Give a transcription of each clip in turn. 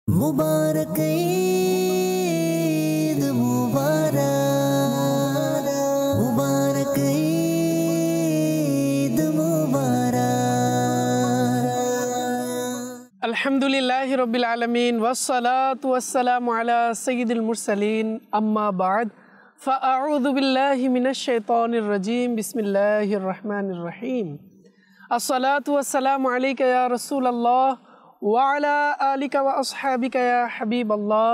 मुबारक ईद मुबारक मुबारक ईद मुबारक। अल्हम्दुलिल्लाहि रब्बिल आलमीन वस्सलातु वस्सलामु अला सय्यिदिल मुरसलीन अम्मा बाद फ़अऊज़ु बिल्लाहि मिनश शैतानिर रजीम बिस्मिल्लाहिर रहमानिर रहीम। अस्सलातु वस्सलामु अलैका या रसूलल्लाह व अला आलिका व अस्हाबिका या हबीबल्लाह।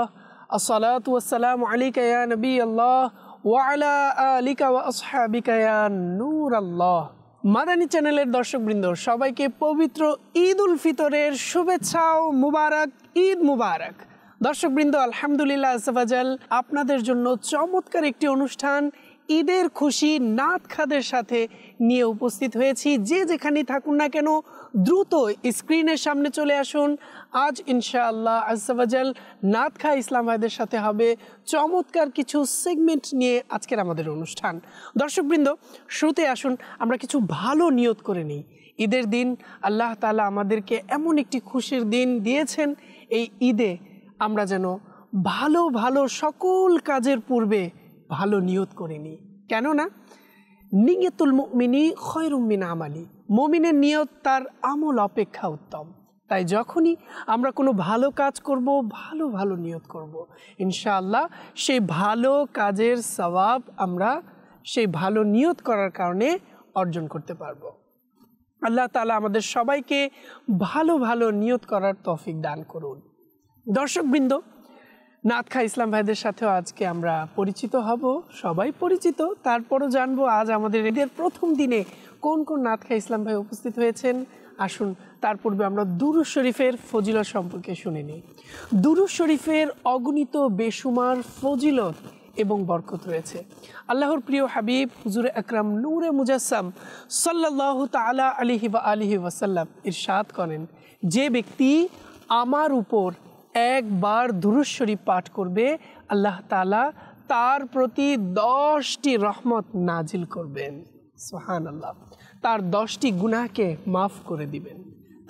अस्सलातु वस्सलामु अलैका या नबीयल्लाह व अला आलिका व अस्हाबिका या नूरल्लाह। মাদানী চ্যানেলের দর্শকবৃন্দ সবাইকে পবিত্র ঈদ উল ফিতরের শুভেচ্ছা ও মুবারক ঈদ মুবারক। দর্শকবৃন্দ আলহামদুলিল্লাহ আযওয়াজাল আপনাদের জন্য চমৎকার একটি অনুষ্ঠান ঈদের খুশি নাত খাদের সাথে নিয়ে উপস্থিত হয়েছি। যে যেখানে থাকুন না কেন দ্রুত স্ক্রিনের সামনে চলে আসুন। আজ ইনশাআল্লাহ আযওয়াজাল নাত খা ইসলাম ভাইদের সাথে হবে চমৎকার কিছু সেগমেন্ট নিয়ে আজকের আমাদের অনুষ্ঠান। দর্শকবৃন্দ শুরুতে আসুন আমরা কিছু ভালো নিয়ত করে নিই। ঈদের দিন আল্লাহ তাআলা আমাদেরকে এমন একটি খুশির দিন দিয়েছেন, এই ঈদে আমরা যেন ভালো ভালো সকল কাজের পূর্বে ভালো নিয়ত করে নিই। কেননা নিয়তুল মুমিনি খয়রুম মিন আমালি, মুমিনের নিয়ত তার আমল অপেক্ষা উত্তম। তাই যখনই আমরা কোনো ভালো কাজ করব ভালো ভালো নিয়ত করব, ইনশাআল্লাহ সেই ভালো কাজের সওয়াব আমরা সেই ভালো নিয়ত করার কারণে অর্জন করতে পারবো। আল্লাহ তাআলা আমাদের সবাইকে ভালো ভালো নিয়ত করার তৌফিক দান করুন। দর্শকবৃন্দ নাত খা ইসলাম ভাইদের সাথেও আজকে আমরা পরিচিত হব, সবাই পরিচিত, তারপরও জানবো আজ আমাদের ঈদের প্রথম দিনে কোন কোন নাত খা ইসলাম ভাই উপস্থিত হয়েছেন। আসুন তার পূর্বে আমরা দুরূদ শরীফের ফজিলত সম্পর্কে শুনে নিই। দুরূদ শরীফের অগণিত বেশুমার ফজিলত এবং বরকত রয়েছে। আল্লাহর প্রিয় হাবিব হুজুর আকরাম নূরে মুজাসসাম সাল্লাল্লাহু তাআলা আলাইহি ওয়া আলিহি ওয়াসাল্লাম ইরশাদ করেন, যে ব্যক্তি আমার উপর একবার দুরূদ শরীফ পাঠ করবে আল্লাহ তাআলা তার প্রতি 10টি রহমত নাজিল করবেন। সুবহানাল্লাহ। তার 10টি গুনাহকে মাফ করে দিবেন,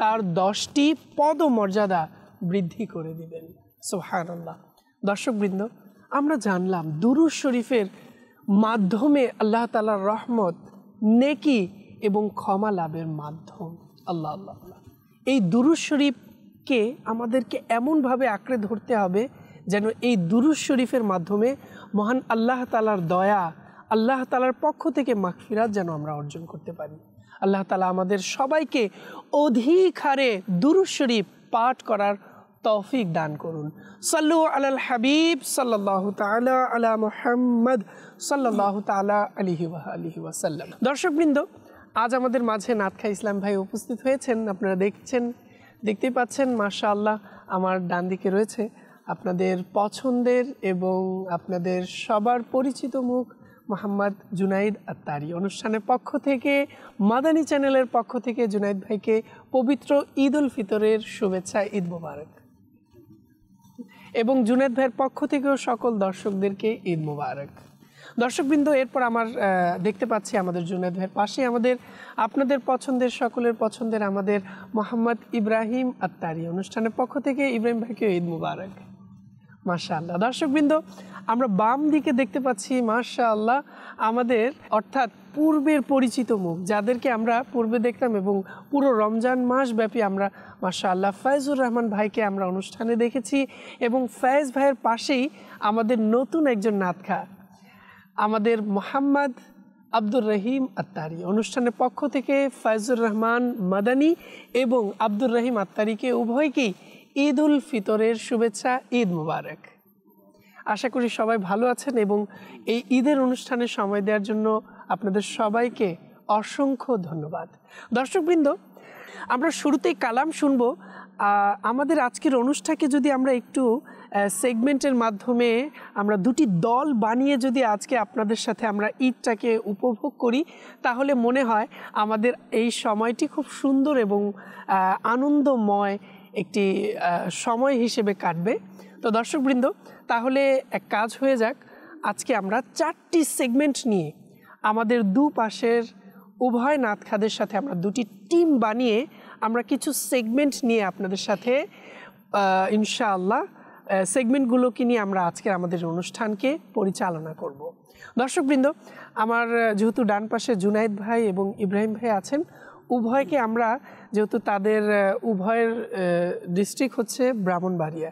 তার 10টি পদমর্যাদা বৃদ্ধি করে দিবেন। সুবহানাল্লাহ। দর্শকবৃন্দ আমরা জানলাম দুরূদ শরীফের মাধ্যমে আল্লাহ তাআলার রহমত, নেকি এবং ক্ষমা লাভের মাধ্যম। আল্লাহ আল্লাহ আল্লাহ। এই দুরূদ শরীফকে আমাদেরকে এমনভাবে আঁকড়ে ধরতে হবে যেন এই দুরূদ শরীফের মাধ্যমে মহান আল্লাহ তাআলার দয়া, আল্লাহ তাআলার পক্ষ থেকে মাগফিরাত যেন আমরা অর্জন করতে পারি। আল্লাহ তাআলা আমাদের সবাইকে অধিক হারে দুরূদ শরীফ পাঠ করার তৌফিক দান করুন। সাল্লু আলাল হাবিব সাল্লাল্লাহু তাআলা আলা মুহাম্মদ সাল্লাল্লাহু তাআলা আলাইহি ওয়া আলিহি ওয়াসাল্লাম। দর্শকবৃন্দ আজ আমাদের মাঝে নাত খা ইসলাম ভাই উপস্থিত হয়েছেন। আপনারা দেখতেই পাচ্ছেন মাশাআল্লাহ। আমার ডান দিকে রয়েছে আপনাদের পছন্দের এবং আপনাদের সবার পরিচিত মুখ মোহাম্মদ জুনাইদ আত্তারি। অনুষ্ঠানের পক্ষ থেকে মাদানী চ্যানেলের পক্ষ থেকে জুনাইদ ভাইকে পবিত্র ঈদ উল ফিতরের শুভেচ্ছা, ঈদ মোবারক। এবং জুনাইদ ভাইয়ের পক্ষ থেকেও সকল দর্শকদেরকে ঈদ মোবারক। দর্শকবৃন্দ এরপর আমার দেখতে পাচ্ছি আমাদের জুনাইদ ভাইয়ের পাশে আপনাদের পছন্দের সকলের পছন্দের আমাদের মোহাম্মদ ইব্রাহিম আত্তারি। অনুষ্ঠানের পক্ষ থেকে ইব্রাহিম ভাইকে ঈদ মুবারক। মাশাআল্লাহ। দর্শকবৃন্দ আমরা বাম দিকে দেখতে পাচ্ছি মাশাআল্লাহ আমাদের অর্থাৎ পূর্বের পরিচিত মুখ, যাদেরকে আমরা পূর্বে দেখতাম এবং পুরো রমজান মাস ব্যাপী আমরা মাশাআল্লাহ ফয়েজুর রহমান ভাইকে আমরা অনুষ্ঠানে দেখেছি। এবং ফয়েজ ভাইয়ের পাশেই আমাদের নতুন একজন নাত খা আমাদের মোহাম্মদ আব্দুর রহিম আত্তারি। অনুষ্ঠানের পক্ষ থেকে ফয়েজুর রহমান মাদানী এবং আব্দুর রহিম আত্তারিকে উভয়কেই ঈদ উল ফিতরের শুভেচ্ছা, ঈদ মুবারক। আশা করি সবাই ভালো আছেন এবং এই ঈদের অনুষ্ঠানে সময় দেওয়ার জন্য আপনাদের সবাইকে অসংখ্য ধন্যবাদ। দর্শকবৃন্দ আমরা শুরুতেই কালাম শুনব। আমাদের আজকের অনুষ্ঠানকে যদি আমরা একটু সেগমেন্টের মাধ্যমে আমরা দুটি দল বানিয়ে যদি আজকে আপনাদের সাথে আমরা ঈদটাকে উপভোগ করি, তাহলে মনে হয় আমাদের এই সময়টি খুব সুন্দর এবং আনন্দময় একটি সময় হিসেবে কাটবে। তো দর্শকবৃন্দ তাহলে এক কাজ হয়ে যাক, আজকে আমরা 4টি সেগমেন্ট নিয়ে আমাদের দুপাশের উভয় নাত খাদের সাথে আমরা দুটি টিম বানিয়ে আমরা কিছু সেগমেন্ট নিয়ে আপনাদের সাথে ইনশাআল্লাহ সেগমেন্টগুলোকে নিয়ে আমরা আজকের আমাদের অনুষ্ঠানকে পরিচালনা করব। দর্শকবৃন্দ, আমার যেহেতু ডান পাশে জুনায়েদ ভাই এবং ইব্রাহিম ভাই আছেন, উভয়কে আমরা যেহেতু তাদের উভয়ের ডিস্ট্রিক্ট হচ্ছে ব্রাহ্মণবাড়িয়া,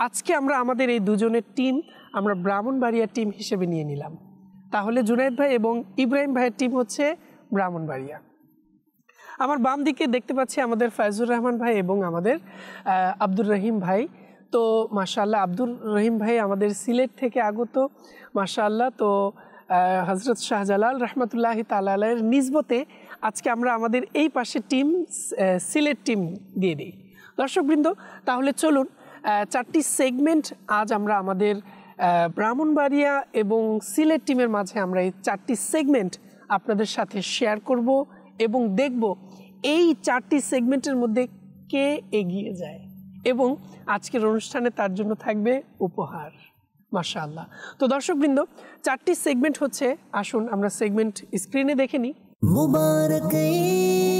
আজকে আমরা আমাদের এই দুজনের টিম আমরা ব্রাহ্মণবাড়িয়া টিম হিসেবে নিয়ে নিলাম। তাহলে জুনায়েদ ভাই এবং ইব্রাহিম ভাইয়ের টিম হচ্ছে ব্রাহ্মণবাড়িয়া। আমার বাম দিকে দেখতে পাচ্ছি আমাদের ফায়জুর রহমান ভাই এবং আমাদের আব্দুর রহিম ভাই। তো মাশাআল্লাহ আব্দুর রহিম ভাই আমাদের সিলেট থেকে আগত মাশাআল্লাহ। তো হজরত শাহজালাল রহমতুল্লাহি তাআলা আলাইহির নিসবতে আজকে আমরা আমাদের এই পাশে টিম সিলেট টিম দিয়ে দিই। দর্শকবৃন্দ, তাহলে চলুন চারটি সেগমেন্ট আজ আমরা আমাদের ব্রাহ্মণবাড়িয়া এবং সিলেট টিমের মাঝে আমরা এই চারটি সেগমেন্ট আপনাদের সাথে শেয়ার করব এবং দেখব এই চারটি সেগমেন্টের মধ্যে কে এগিয়ে যায় এবং আজকের অনুষ্ঠানে তার জন্য থাকবে উপহার। মাশাআল্লাহ। তো দর্শকবৃন্দ, চারটি সেগমেন্ট হচ্ছে, আসুন আমরা সেগমেন্ট স্ক্রিনে দেখে নিই। মুবারক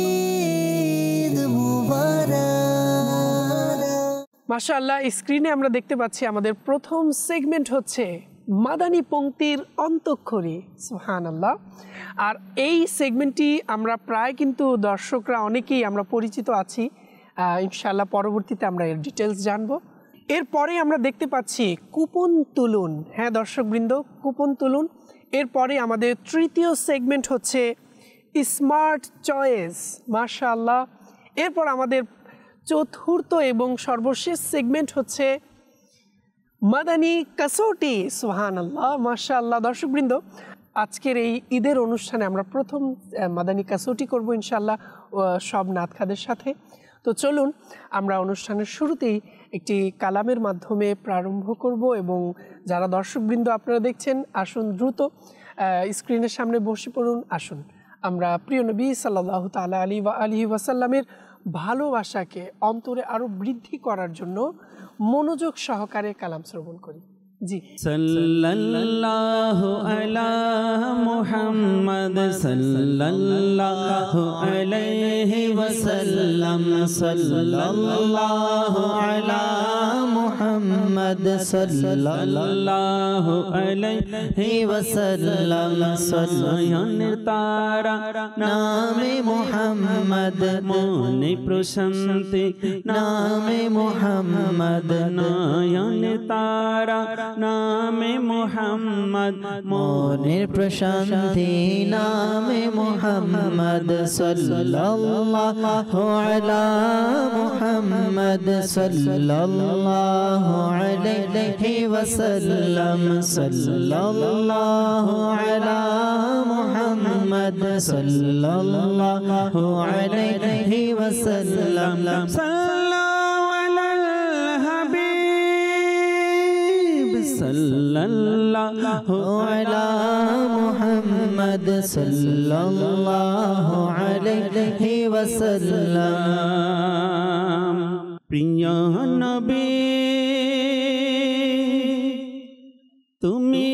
ঈদ মুবারক। মাশাআল্লাহ, স্ক্রিনে আমরা দেখতে পাচ্ছি আমাদের প্রথম সেগমেন্ট হচ্ছে মাদানী পংক্তির অন্তঃক্ষরী। সুবহানাল্লাহ। আর এই সেগমেন্টটি আমরা প্রায় কিন্তু দর্শকরা অনেকেই আমরা পরিচিত আছি, ইনশাআল্লাহ পরবর্তীতে আমরা এর ডিটেলস জানবো। এরপরে আমরা দেখতে পাচ্ছি কুপন তুলুন। হ্যাঁ দর্শকবৃন্দ, কুপন তুলুন। এরপরে আমাদের তৃতীয় সেগমেন্ট হচ্ছে স্মার্ট চয়েস। মাশাআল্লাহ। এরপর আমাদের চতুর্থ এবং সর্বশেষ সেগমেন্ট হচ্ছে মাদানী কাসৌটি। সুবহানাল্লাহ, মাশাআল্লাহ। দর্শকবৃন্দ, আজকের এই ঈদের অনুষ্ঠানে আমরা প্রথম মাদানী কাসৌটি করব ইনশাআল্লাহ সব নাতখাদের সাথে। তো চলুন আমরা অনুষ্ঠানের শুরুতেই একটি কালামের মাধ্যমে প্রারম্ভ করব এবং যারা দর্শকবৃন্দ আপনারা দেখছেন, আসুন দ্রুত স্ক্রিনের সামনে বসে পড়ুন। আসুন আমরা প্রিয় নবী সাল্লাল্লাহু তাআলা আলাইহি ওয়াসাল্লামের ভালোবাসাকে অন্তরে আরো বৃদ্ধি করার জন্য মনোযোগ সহকারে কালাম শ্রবণ করি। জি। সাল্লাল্লাহু আলা মুহাম্মদ সাল্লাল্লাহু আলাইহি ওয়াসাল্লাম। সাল্লাল্লাহু আলা মুহাম্মদ সাল্লাল্লাহু আলাইহি ওয়াসাল্লাম। নয়নের তারা নামে মুহাম্মদ, মনে প্রশান্তি নামে মুহাম্মদ। নয়নের তারা নামে মুহাম্মদ, মনের প্রশান্তি নামে মুহাম্মদ। সাল্লাল্লাহু আলা মুহাম্মদ সাল্লাল্লাহু আলাইহি ওয়াসাল্লাম। সাল্লাল্লাহু আলা মুহাম্মদ সাল্লাল্লাহু আলাইহি ওয়াসাল্লাম। সাল্লাল্লাহু আলা মুহাম্মদ সাল্লাল্লাহু আলাইহি ওয়াসাল্লাম। প্রিয় নবী তুমি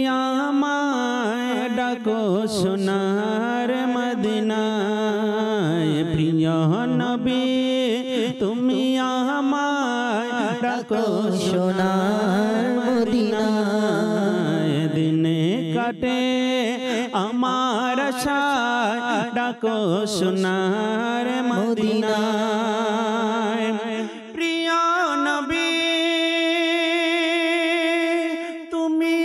আমায় ডাকো সোনার মদিনায়। প্রিয় নবী তুমি আমায় ডাকো সোনার মদিনায়। দিনে কাটে আমার আশায় ডাকো সোনার মদিনায়। প্রিয় নবী তুমি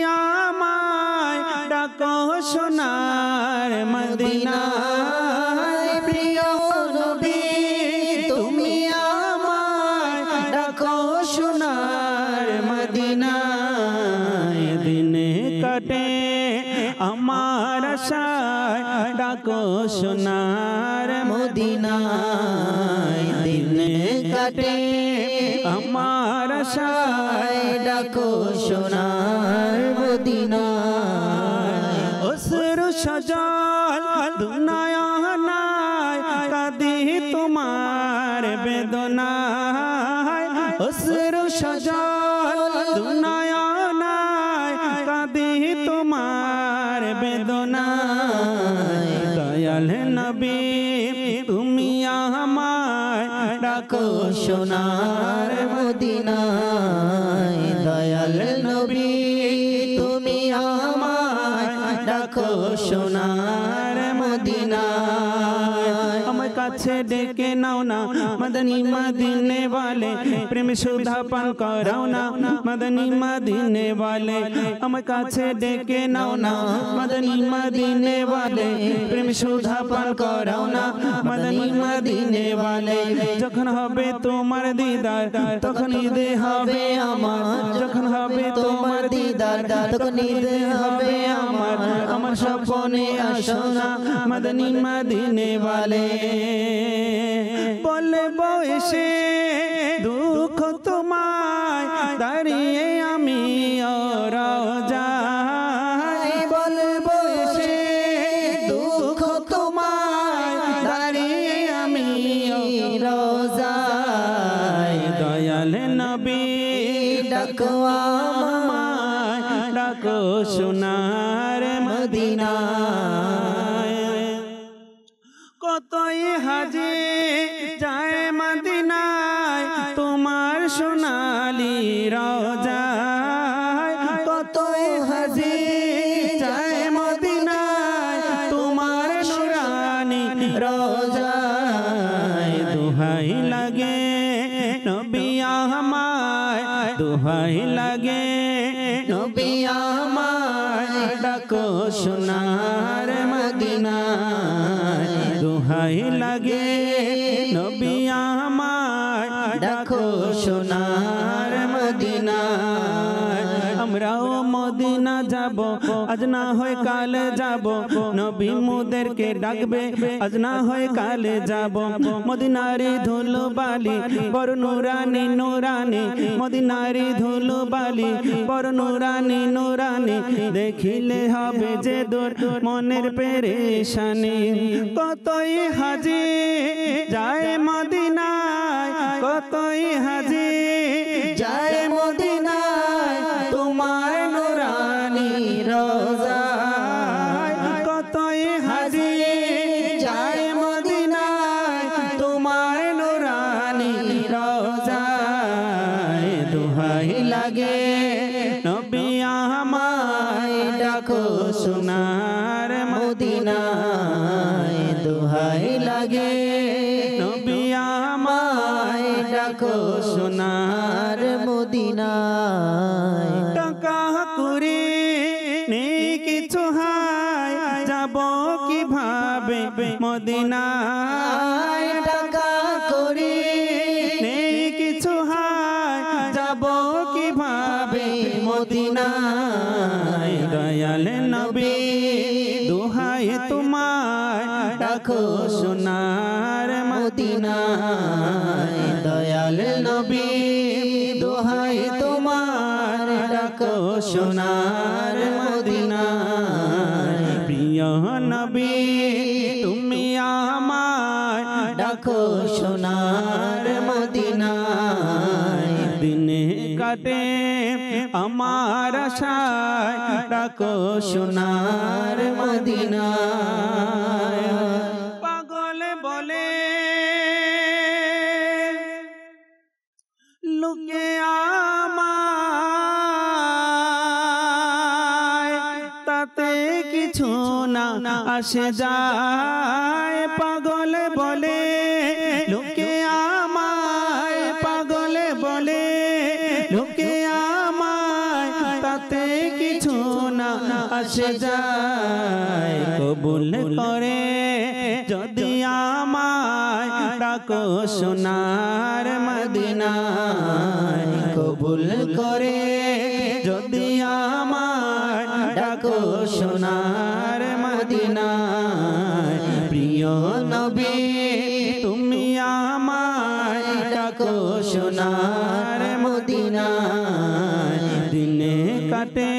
আমায় ডাকো সোনার মদিনায়। প্রিয় নবী তুমি আমায় ডাকো সোনার মদিনায়। দিনে কাটে আমার আশায় ডাকো সোনার মদিনায়। দিনে কাটে আমার আশায় ডাকো সোনার মদিনায়। অশ্রু সজল দুনয়নায় কাঁদি তোমার বেদনায়। অশ্রু সজল দুনয়নায় কাঁদি তোমার বেদনায়। দয়াল নবী তুমি আমায় ডাকো সোনার মদিনায়। মদিনায় দয়াল নবী তুমি আমায় ডাকো সোনার মদিনায় আমার কাছে ডেকে নাও না মদনী মদিনে वाले প্রেম সুধা পান করাও না মদনী মদিনে वाले আমার কাছে ডেকে নাও না মদনী মদিনে वाले প্রেম সুধা পান করাও না মদনী মদিনে वाले যখন হবে তোমার দিদার তখন ঈদ হবে আমার যখন হবে তোমার দিদার তখন ঈদ হবে আমার আমার স্বপ্নে আসো না মদনী মদিনে वाले বলবো এসে দুঃখ তোমায় দাঁড়িয়ে আমি রোজায় বলবো এসে দুঃখ তোমায় দাঁড়িয়ে আমি রোজায় দয়াল নবী ডাকো আমায় ডাকো সোনার মদিনায় কতই হাজি যায় মদিনায় তোমার সোনালি রোজায় কতই হাজি যায় মদিনায় তোমার নুরানি রোজায় দুহাই লাগে নবী আমায় দুহাই লাগে নবী আমায় ডাকো সোনার মদিনায় দুহাই লাগে নবী আমায় ডাকো সোনার মদিনায় আমরাও মদিনা যাব আজ না হয় কাল যাব নবী মোদেরকে ডাকবে আজ না হয় কাল যাব মদিনারি ধুলো বালি বড় নুরানি নুরানি মদিনারি ধুলো বালি বড় নুরানি নুরানি দেখিলে হবে যে দূর মনের পেরেশানি কতই হাজি যায় মদিনায় কতই হাজি যায় মদিনায় তোমার নুরানি রোজায় কতই হাজি যায় মদিনায় তোমার নুরানি রোজায় দুহাই লাগে নবী আমায় ডাকো সোনার মদিনায় দোহাই লাগে নবী আমায় ডাকো সোনার মদিনায় টাকা করে নেই কিছু হাই যাব কিভাবে মদিনায় টাকা করি নেই কিছু হাই যাব কিভাবে মদিনায় দয়াল নবী দোহাই তোমায় ডাকো সোনার মদিনায় দয়াল নবী দোহাই তোমার ডাকো সোনার মদিনায় প্রিয় নবী তুমি আমায় ডাকো সোনার মদিনায় দিনে কাটে আমার আশায় ডাকো সোনার মদিনায় পাগল বলে লোকে আমায় তাতে কিছু না আসে যায় পাগল বলে লোকে আমায় পাগল বলে লোকে আমায় তাতে কিছু না আসে যায় কবুল করে যদি আমায় ডাকো সোনার মদিনায় কবুল করে যদি আমায় ডাকো সোনার মদিনায় প্রিয় নবী তুমি আমায় ডাকো সোনার মদিনায় দিনে কাটে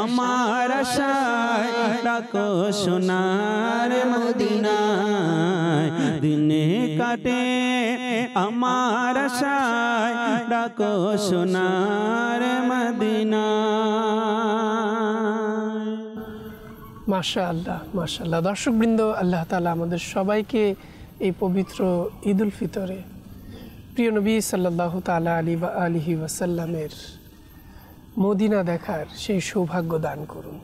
আমার আশায় ডাকো সোনার মদিনায় দিনে কাটে আমার আশায় ডাকো সোনার মদিনায় মাশাআল্লাহ মাশাআল্লাহ। দর্শকবৃন্দ, আল্লাহ তাআলা আমাদের সবাইকে এই পবিত্র ঈদ উল ফিতরে প্রিয় নবী সাল্লাল্লাহু তাআলা আলাইহি ওয়াসাল্লামের মদিনা দেখার সেই সৌভাগ্য দান করুন।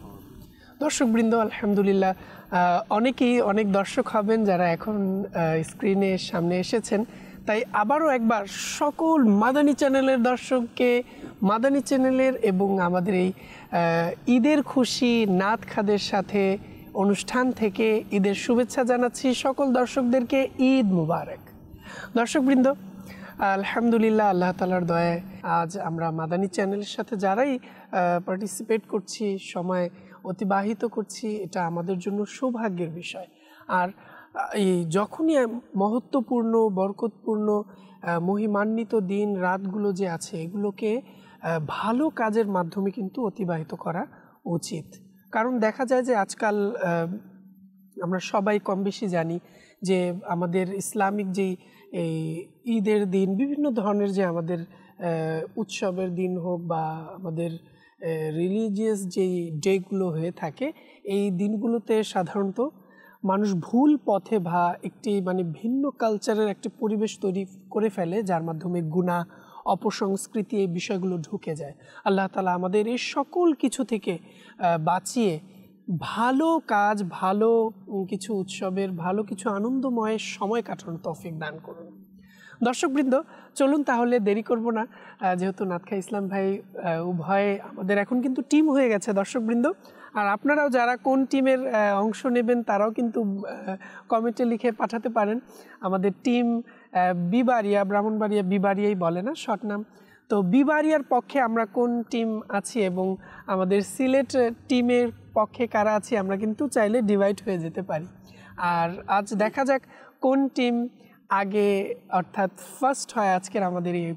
দর্শকবৃন্দ, আলহামদুলিল্লাহ অনেকেই অনেক দর্শক হবেন যারা এখন স্ক্রিনের সামনে এসেছেন, তাই আবারও একবার সকল মাদানী চ্যানেলের দর্শককে মাদানী চ্যানেলের এবং আমাদের এই ঈদের খুশি নাত খাদের সাথে অনুষ্ঠান থেকে ঈদের শুভেচ্ছা জানাচ্ছি সকল দর্শকদেরকে। ঈদ মুবারক। দর্শকবৃন্দ, আলহামদুলিল্লাহ আল্লাহ তাআলার দয়ায় আজ আমরা মাদানী চ্যানেলের সাথে যারাই পার্টিসিপেট করছি, সময় অতিবাহিত করছি, এটা আমাদের জন্য সৌভাগ্যের বিষয়। আর এই যখনই মহত্বপূর্ণ বরকতপূর্ণ মহিমান্বিত দিন রাতগুলো যে আছে এগুলোকে ভালো কাজের মাধ্যমে কিন্তু অতিবাহিত করা উচিত। কারণ দেখা যায় যে আজকাল আমরা সবাই কম বেশি জানি যে আমাদের ইসলামিক যেই এই ঈদের দিন, বিভিন্ন ধরনের যে আমাদের উৎসবের দিন হোক বা আমাদের রিলিজিয়াস যেই ডেগুলো হয়ে থাকে, এই দিনগুলোতে সাধারণত মানুষ ভুল পথে বা একটি মানে ভিন্ন কালচারের একটি পরিবেশ তৈরি করে ফেলে, যার মাধ্যমে গুনাহ অপসংস্কৃতি এই বিষয়গুলো ঢুকে যায়। আল্লাহ তাআলা আমাদের এই সকল কিছু থেকে বাঁচিয়ে ভালো কাজ, ভালো কিছু উৎসবের, ভালো কিছু আনন্দময় সময় কাটানোর তৌফিক দান করুন। দর্শকবৃন্দ, চলুন তাহলে দেরি করব না, যেহেতু নাতখা ইসলাম ভাই উভয়ে আমাদের এখন কিন্তু টিম হয়ে গেছে দর্শকবৃন্দ। আর আপনারাও যারা কোন টিমের অংশ নেবেন তারাও কিন্তু কমেন্টে লিখে পাঠাতে পারেন। আমাদের টিম বিবাড়িয়া, ব্রাহ্মণবাড়িয়া বিবাড়িয়াই বলে না শর্ট নাম, তো বিবাড়িয়ার পক্ষে আমরা কোন টিম আছি এবং আমাদের সিলেট টিমের পক্ষে কারা আছি আমরা কিন্তু চাইলে ডিভাইড হয়ে যেতে পারি। আর আজ দেখা যাক কোন টিম আগে অর্থাৎ ফার্স্ট হয় আজকের আমাদের এই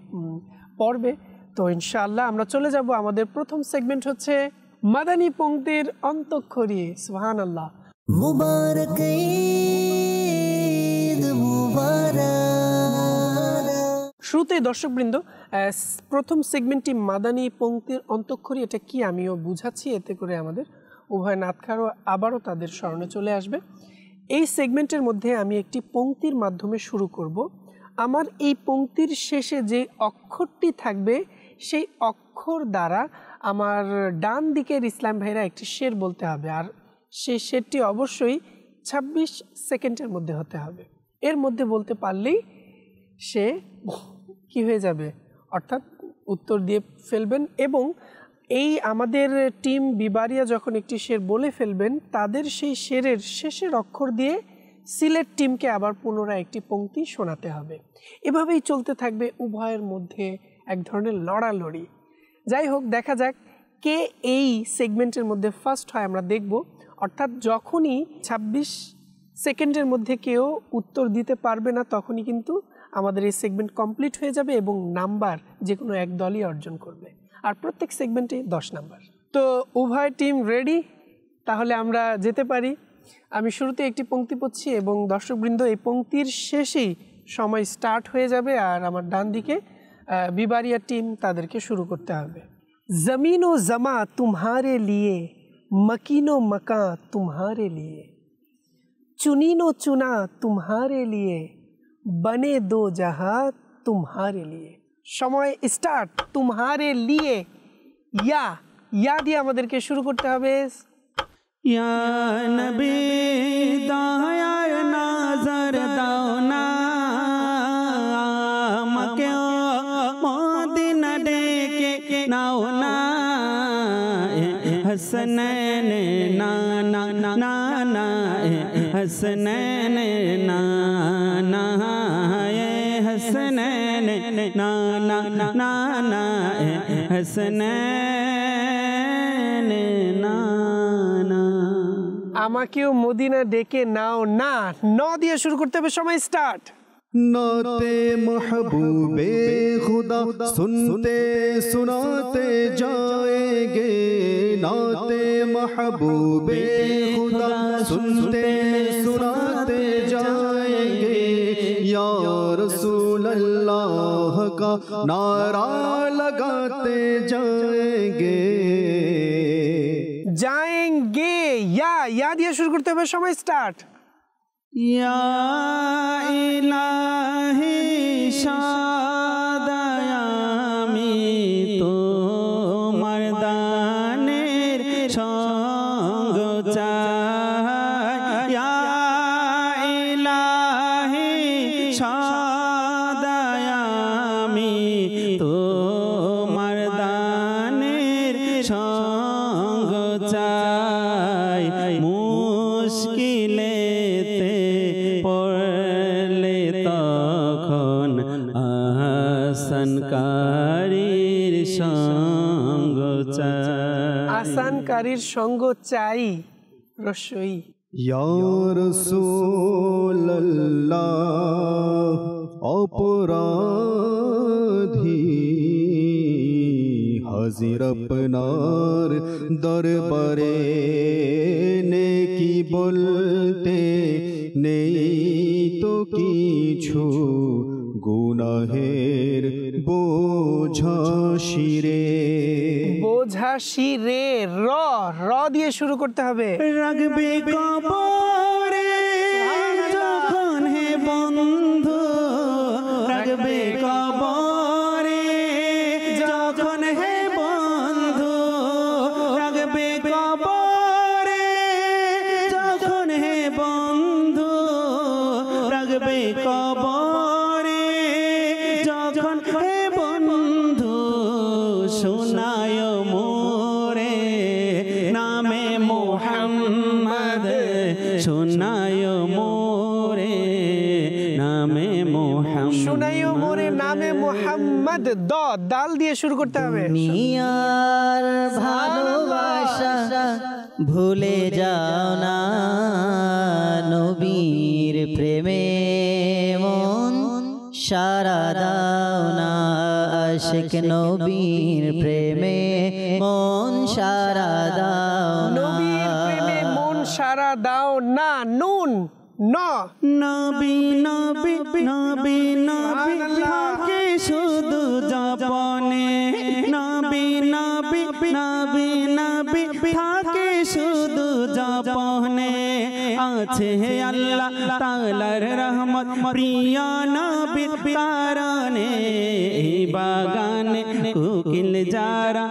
পর্বে। তো ইনশাআল্লাহ আমরা চলে যাব। আমাদের প্রথম সেগমেন্ট হচ্ছে মাদানী পংক্তির অন্তঃক্ষরী। সুবহানাল্লাহ। মুবারক ঈদ মুবারক। শুরুতে দর্শকবৃন্দ, প্রথম সেগমেন্টটি মাদানী পংক্তির অন্তঃক্ষরী, এটা কি আমিও বুঝাচ্ছি, এতে করে আমাদের উভয় নাতখারও আবারও তাদের স্মরণে চলে আসবে। এই সেগমেন্টের মধ্যে আমি একটি পংক্তির মাধ্যমে শুরু করব। আমার এই পংক্তির শেষে যে অক্ষরটি থাকবে সেই অক্ষর দ্বারা আমার ডান দিকের ইসলাম ভাইরা একটি শের বলতে হবে, আর সেই শেরটি অবশ্যই 26 সেকেন্ডের মধ্যে হতে হবে। এর মধ্যে বলতে পারলেই সে কি হয়ে যাবে, অর্থাৎ উত্তর দিয়ে ফেলবেন। এবং এই আমাদের টিম বিবাড়িয়া যখন একটি শের বলে ফেলবেন, তাদের সেই শেরের শেষের অক্ষর দিয়ে সিলেট টিমকে আবার পুনরায় একটি পংক্তি শোনাতে হবে। এভাবেই চলতে থাকবে উভয়ের মধ্যে এক ধরনের লড়ালড়ি। যাই হোক, দেখা যাক কে এই সেগমেন্টের মধ্যে ফার্স্ট হয় আমরা দেখব। অর্থাৎ যখনই 26 সেকেন্ডের মধ্যে কেউ উত্তর দিতে পারবে না তখনই কিন্তু আমাদের এই সেগমেন্ট কমপ্লিট হয়ে যাবে এবং নাম্বার যে কোনো এক দলই অর্জন করবে, আর প্রত্যেক সেগমেন্টে 10 নাম্বার। তো উভয় টিম রেডি, তাহলে আমরা যেতে পারি। আমি শুরুতে একটি পংক্তি পড়ছি এবং দর্শকবৃন্দ এই পংক্তির শেষেই সময় স্টার্ট হয়ে যাবে, আর আমার ডান দিকে বিবাড়িয়া টিম তাদেরকে শুরু করতে হবে। জমিন ও জমা तुम्हारे लिए, मकीन व मकां तुम्हारे लिए, चुनीन व चुना तुम्हारे लिए, बने दो जहां तुम्हारे लिए। সময় স্টার্ট। तुम्हारे लिए या দিয়ে আমাদেরকে শুরু করতে হবে। या नबी दाया नजर दाना मके मदीना देके नाना हसनैन नाना नाना हसनैन नाना हसनैन नाना नाना हसनैन नाना। আমাকেও মদিনা ডেকে নাও না, ন দিয়ে শুরু করতে হবে। সময় স্টার্ট। नाते महबूबे खुदा सुनते सुनाते जाएंगे, नाते महबूबे खुदा सुनते सुनाते जाएंगे, या रसूल अल्लाह का नारा लगाते जाएंगे। जाएंगे या দিয়ে শুরু করতে হবে। সময় স্টার্ট। ইয়া ইলাহি সদাই আমি তোমার দানের সঙ্গ চাই ইয়া ইলাহি সদাই আমি তোমার দানের সঙ্গ চাই মুশকিলেতে পড়লে তখন আসানকারীর সঙ্গ চাই আসানকারীর সঙ্গ চাই রসই ইয়া রাসূলুল্লাহ অপরাধী হাজির আপনার দরবারে নেকি বলতে নেই তো কিছু গুনাহের বোঝা শিরে বোঝা শিরে র র দিয়ে শুরু করতে হবে রাখবে কবরে যখন হে বন্ধু রাখবে কবরে যখন হে বন্ধু রাখবে কবরে যখন হে বন্ধু রাখবে কবরে যখন হে বন্ধু শোনায় মোরে নামে মোহাম্মদ শোনায় মোরে নামে মোহাম্মদ শুনাইও মোরে নামে মোহাম্মদ দাল দিয়ে শুরু করতে হবে দুনিয়ার ভালোবাসা ভুলে যাও না নবীর প্রেমে মন সারা দাও না আশিক নবীর প্রেমে মন সারা দাও না নবীর প্রেমে মন সারা দাও না নুন ন নবী নবী নবী নবী থাকে শুধু জপনে নবী নবী নবী নবী থাকে শুধু জপনে আছে আল্লাহ তাআলার রহমত প্রিয় নবী কারণে এই বাগানে কোকিল যারা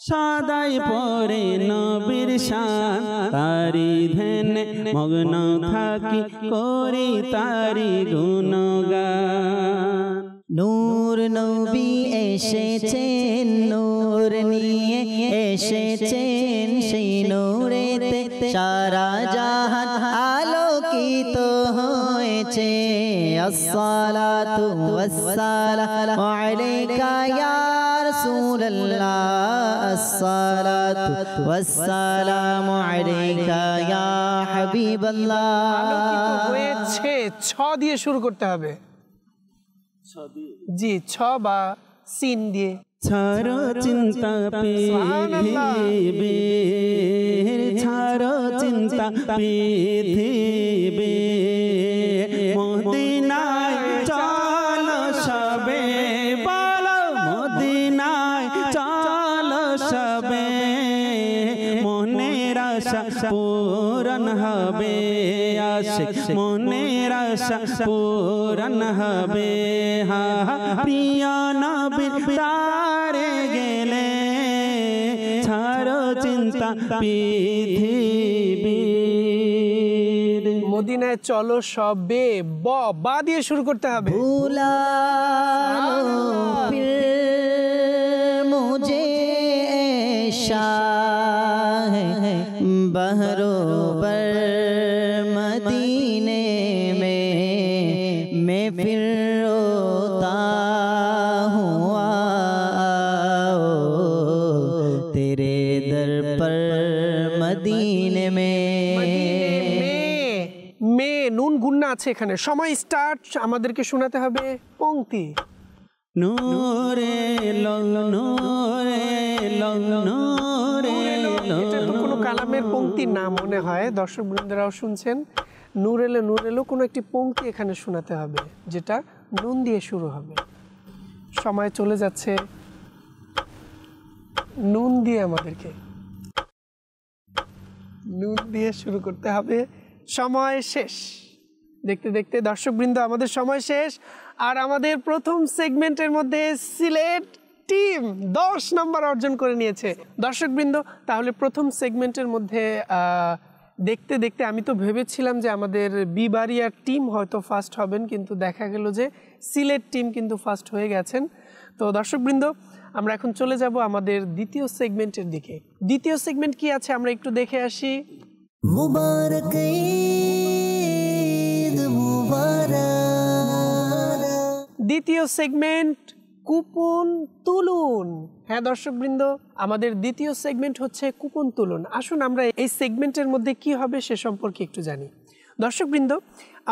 সদাই পরে নবীর শান তারি ধ্যানে মগ্ন থাকি করি তারি গুণগান নূর নবী এসেছেন নূর নিয়ে এসেছেন সেই নূরেতে সারা জাহান আলোকিত হয়েছে আসসালাতু ওয়াসসালামু আলাইকা ইয়া রাসূলুল্লাহ আসসালাতু ওয়াসসালামু আলাইকা ইয়া হাবিবাল্লাহ আলোকিত হয়েছে ছ দিয়ে শুরু করতে হবে জি ছ বা সিন দিয়ে ছাড়ো চিন্তা পৃথিবী ছাড়ো চিন্তা পৃথিবী মদিনায় চলো সবে বলো মদিনায় চলো সবে মনের আশা পূরণ হবে আশিক মনের আশা পূরণ হবে হা প্রিয় নবী তারে গেলে ছাড়ো চিন্তা পৃথিবীর মদিনায় চলো সবে বা দিয়ে শুরু করতে হবে भुलाओ फिर मुझे शाह बहरोबर मदीने में मैं फिर रोता हुआ तेरे दर पर मदीने में মে নুন গুন্না আছে এখানে সময় স্টার্ট আমাদেরকে শোনাতে হবে পংক্তি নূরে নূরে নূরে এটা তো কোনো কালামের পংক্তি না মনে হয় দর্শক বৃন্দরাও শুনছেন নূর এলো কোনো একটি পংক্তি এখানে শোনাতে হবে যেটা নুন দিয়ে শুরু হবে সময় চলে যাচ্ছে নুন দিয়ে আমাদেরকে নুন দিয়ে শুরু করতে হবে সময় শেষ। দেখতে দেখতে দর্শকবৃন্দ আমাদের সময় শেষ, আর আমাদের প্রথম সেগমেন্টের মধ্যে সিলেট টিম 10 নম্বর অর্জন করে নিয়েছে। দর্শকবৃন্দ, তাহলে প্রথম সেগমেন্টের মধ্যে দেখতে দেখতে আমি তো ভেবেছিলাম যে আমাদের বিবাড়িয়ার টিম হয়তো ফার্স্ট হবেন, কিন্তু দেখা গেল যে সিলেট টিম কিন্তু ফার্স্ট হয়ে গেছেন। তো দর্শকবৃন্দ, আমরা এখন চলে যাব আমাদের দ্বিতীয় সেগমেন্টের দিকে। দ্বিতীয় সেগমেন্ট কি আছে আমরা একটু দেখে আসি। মুবারক ঈদ মুবারক। দ্বিতীয় সেগমেন্ট কুপন তুলুন। হ্যাঁ দর্শকবৃন্দ, আমাদের দ্বিতীয় সেগমেন্ট হচ্ছে কুপন তুলুন। আসুন আমরা এই সেগমেন্টের মধ্যে কি হবে সে সম্পর্কে একটু জানি। দর্শকবৃন্দ,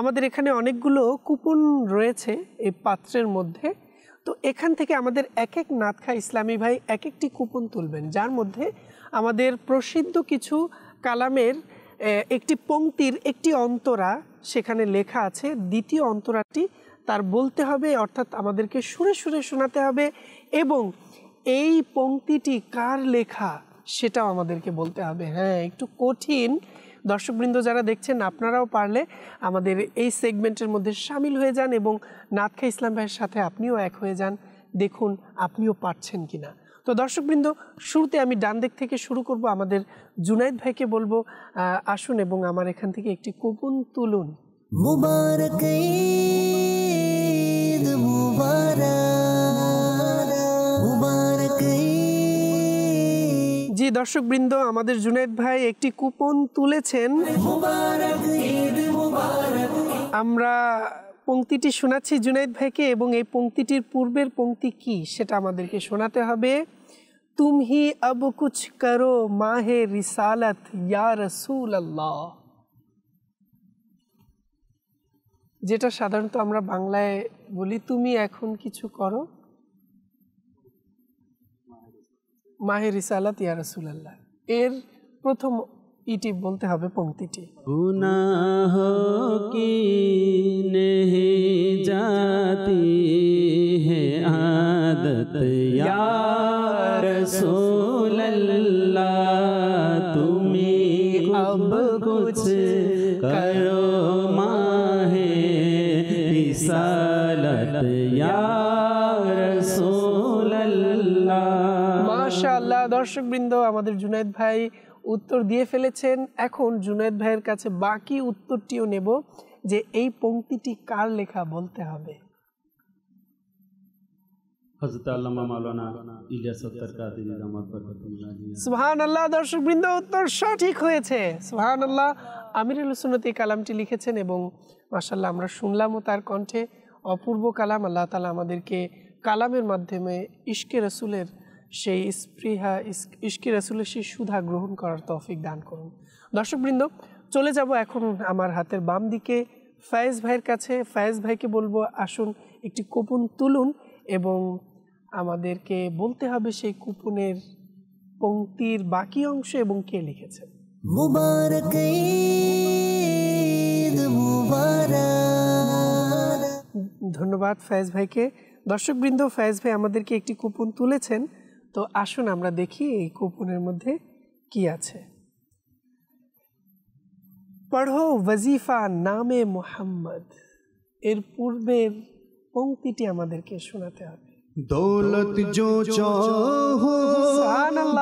আমাদের এখানে অনেকগুলো কুপন রয়েছে এই পাত্রের মধ্যে। তো এখান থেকে আমাদের এক এক নাতখা ইসলামী ভাই এক একটি কুপন তুলবেন, যার মধ্যে আমাদের প্রসিদ্ধ কিছু কালামের একটি পংক্তির একটি অন্তরা সেখানে লেখা আছে। দ্বিতীয় অন্তরাটি তার বলতে হবে, অর্থাৎ আমাদেরকে সুরে সুরে শোনাতে হবে, এবং এই পংক্তিটি কার লেখা সেটাও আমাদেরকে বলতে হবে। হ্যাঁ, একটু কঠিন। দর্শকবৃন্দ যারা দেখছেন, আপনারাও পারলে আমাদের এই সেগমেন্টের মধ্যে সামিল হয়ে যান এবং নাতখা ইসলাম ভাইয়ের সাথে আপনিও এক হয়ে যান, দেখুন আপনিও পারছেন কিনা। তো দর্শকবৃন্দ, শুরুতে আমি ডান দিক থেকে শুরু করব। আমাদের জুনায়েদ ভাইকে বলবো আসুন এবং আমার এখান থেকে একটি কুপন তুলুন। মুবারক ঈদ মুবারক, মুবারক ঈদ। জি দর্শকবৃন্দ, আমাদের জুনায়েদ ভাই একটি কুপন তুলেছেন। মুবারক ঈদ মুবারক। আমরা পংক্তিটি শোনাচ্ছি জুনায়েদ ভাইকে, এবং এই পংক্তিটির পূর্বের পংক্তি কি সেটা আমাদেরকে শোনাতে হবে। তুম হি আব কুছ করো মাহে রিসালাত ইয়া রাসূল আল্লাহ, যেটা সাধারণত আমরা বাংলায় বলি তুমি এখন কিছু করো মাহে রিসালাত ইয়া রাসূল আল্লাহ। এর প্রথম ইটি বলতে হবে পংক্তিটি। गुनाह की नहीं जाती है आदत या रसूल अल्लाह, तुम्ही अब कुछ करो माहे रिसालत या रसूल अल्लाह। মাশাআল্লাহ। দর্শকবৃন্দ, আমাদের জুনায়েদ ভাই উত্তর দিয়ে ফেলেছেন। এখন জুনায়েদ ভাইয়ের কাছে বাকি উত্তরটিও নেব যে এই পংক্তিটি কার লেখা বলতে হবে। हज़रत अल्लामा मौलाना इलियास अख्तर कादरी रहमत बरकतुल्लाह। সুবহানাল্লাহ। দর্শকবৃন্দ, উত্তর সঠিক হয়েছে। সুবহানাল্লাহ। আমিরুল সুন্নাত এই কালামটি লিখেছেন এবং মাশাআল্লাহ আমরা শুনলামও তার কণ্ঠে। অপূর্ব কালাম। আল্লাহ তাআলা আমাদেরকে কালামের মাধ্যমে ইশকে রাসূলের সেই স্পৃহা, ইশকে রাসূলের সেই সুধা গ্রহণ করার তৌফিক দান করুন। দর্শকবৃন্দ, চলে যাব এখন আমার হাতের বাম দিকে ফায়েজ ভাইয়ের কাছে। ফায়েজ ভাইকে বলবো আসুন একটি কুপন তুলুন এবং আমাদেরকে বলতে হবে সেই কুপনের পংক্তির বাকি অংশ এবং কে লিখেছেন। মুবারক ঈদ মুবারক। ধন্যবাদ ফায়েজ ভাইকে। দর্শকবৃন্দ, ফায়েজ ভাই আমাদেরকে একটি কুপন তুলেছেন। তো আসুন আমরা দেখি এই কুপনের মধ্যে কি আছে। পড়ো ওয়াজিফা নামে মোহাম্মদ, এর পূর্বের পংক্তিটি আমাদেরকে শোনাতে হবে। दौलत जो चाहो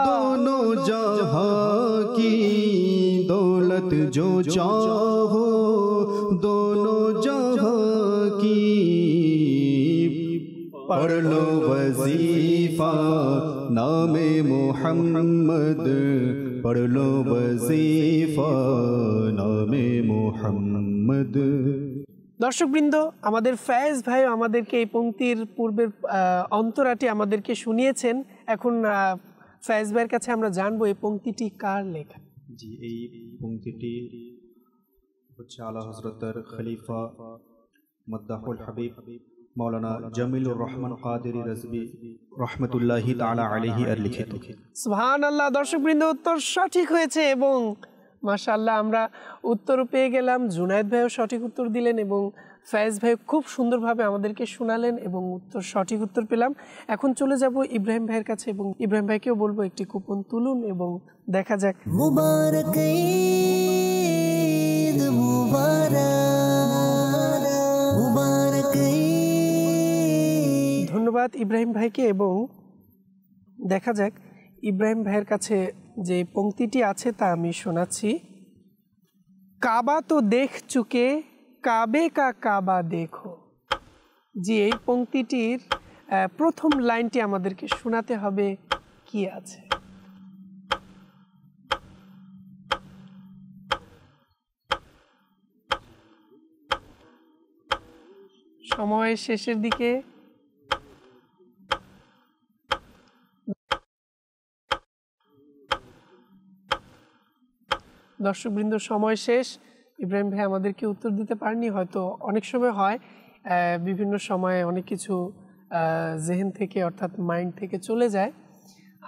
दोनों जहां की, दौलत जो चाहो दोनों जहां की, पढ़ लो वजीफा नामे मोहम्मद, पढ़ लो वजीफा नामे मोहम्मद। দর্শকবৃন্দ, আমাদের ফায়েজ ভাই আমাদেরকে এই পংক্তির পূর্বের অন্তরাটি আমাদেরকে শুনিয়েছেন। এখন ফায়েজ ভাইয়ের কাছে আমরা জানবো এই পংক্তিটি কার লেখা। জি, এই পংক্তিটি হচ্ছে আলা হযরতের খলিফা মদ্দাহুল হাবিব মৌলানা জামিলুর রহমান কাদেরী রাজভী রহমতুল্লাহি তাআলা আলাইহি এর লিখিত। সুবহানাল্লাহ। দর্শকবৃন্দ, উত্তর সঠিক হয়েছে এবং মাশাআল্লাহ আমরা উত্তরও পেয়ে গেলাম। জুনায়েদ ভাইও সঠিক উত্তর দিলেন এবং ফায়েজ ভাই খুব সুন্দরভাবে আমাদেরকে শোনালেন এবং সঠিক উত্তর পেলাম। এখন চলে যাব ইব্রাহিম ভাইয়ের কাছে এবং ইব্রাহিম ভাইকেও বলবো একটি কুপন তুলুন এবং দেখা যাক। মুবারক ঈদ মুবারক ধন্যবাদ ইব্রাহিম ভাইকে। এবং দেখা যাক ইব্রাহিম ভাইয়ের কাছে যে পংক্তিটি আছে তা আমি শোনাচ্ছি। কাবা তো দেখ চুকে কাবে কা কাবা দেখো। জি, এই পংক্তিটির প্রথম লাইনটি আমাদেরকে শোনাতে হবে কি আছে। সময় শেষের দিকে। দর্শকবৃন্দ, সময় শেষ। ইব্রাহিম ভাই আমাদেরকে উত্তর দিতে পারেনি। হয়তো অনেক সময় হয় বিভিন্ন সময়ে অনেক কিছু জেহেন থেকে অর্থাৎ মাইন্ড থেকে চলে যায়।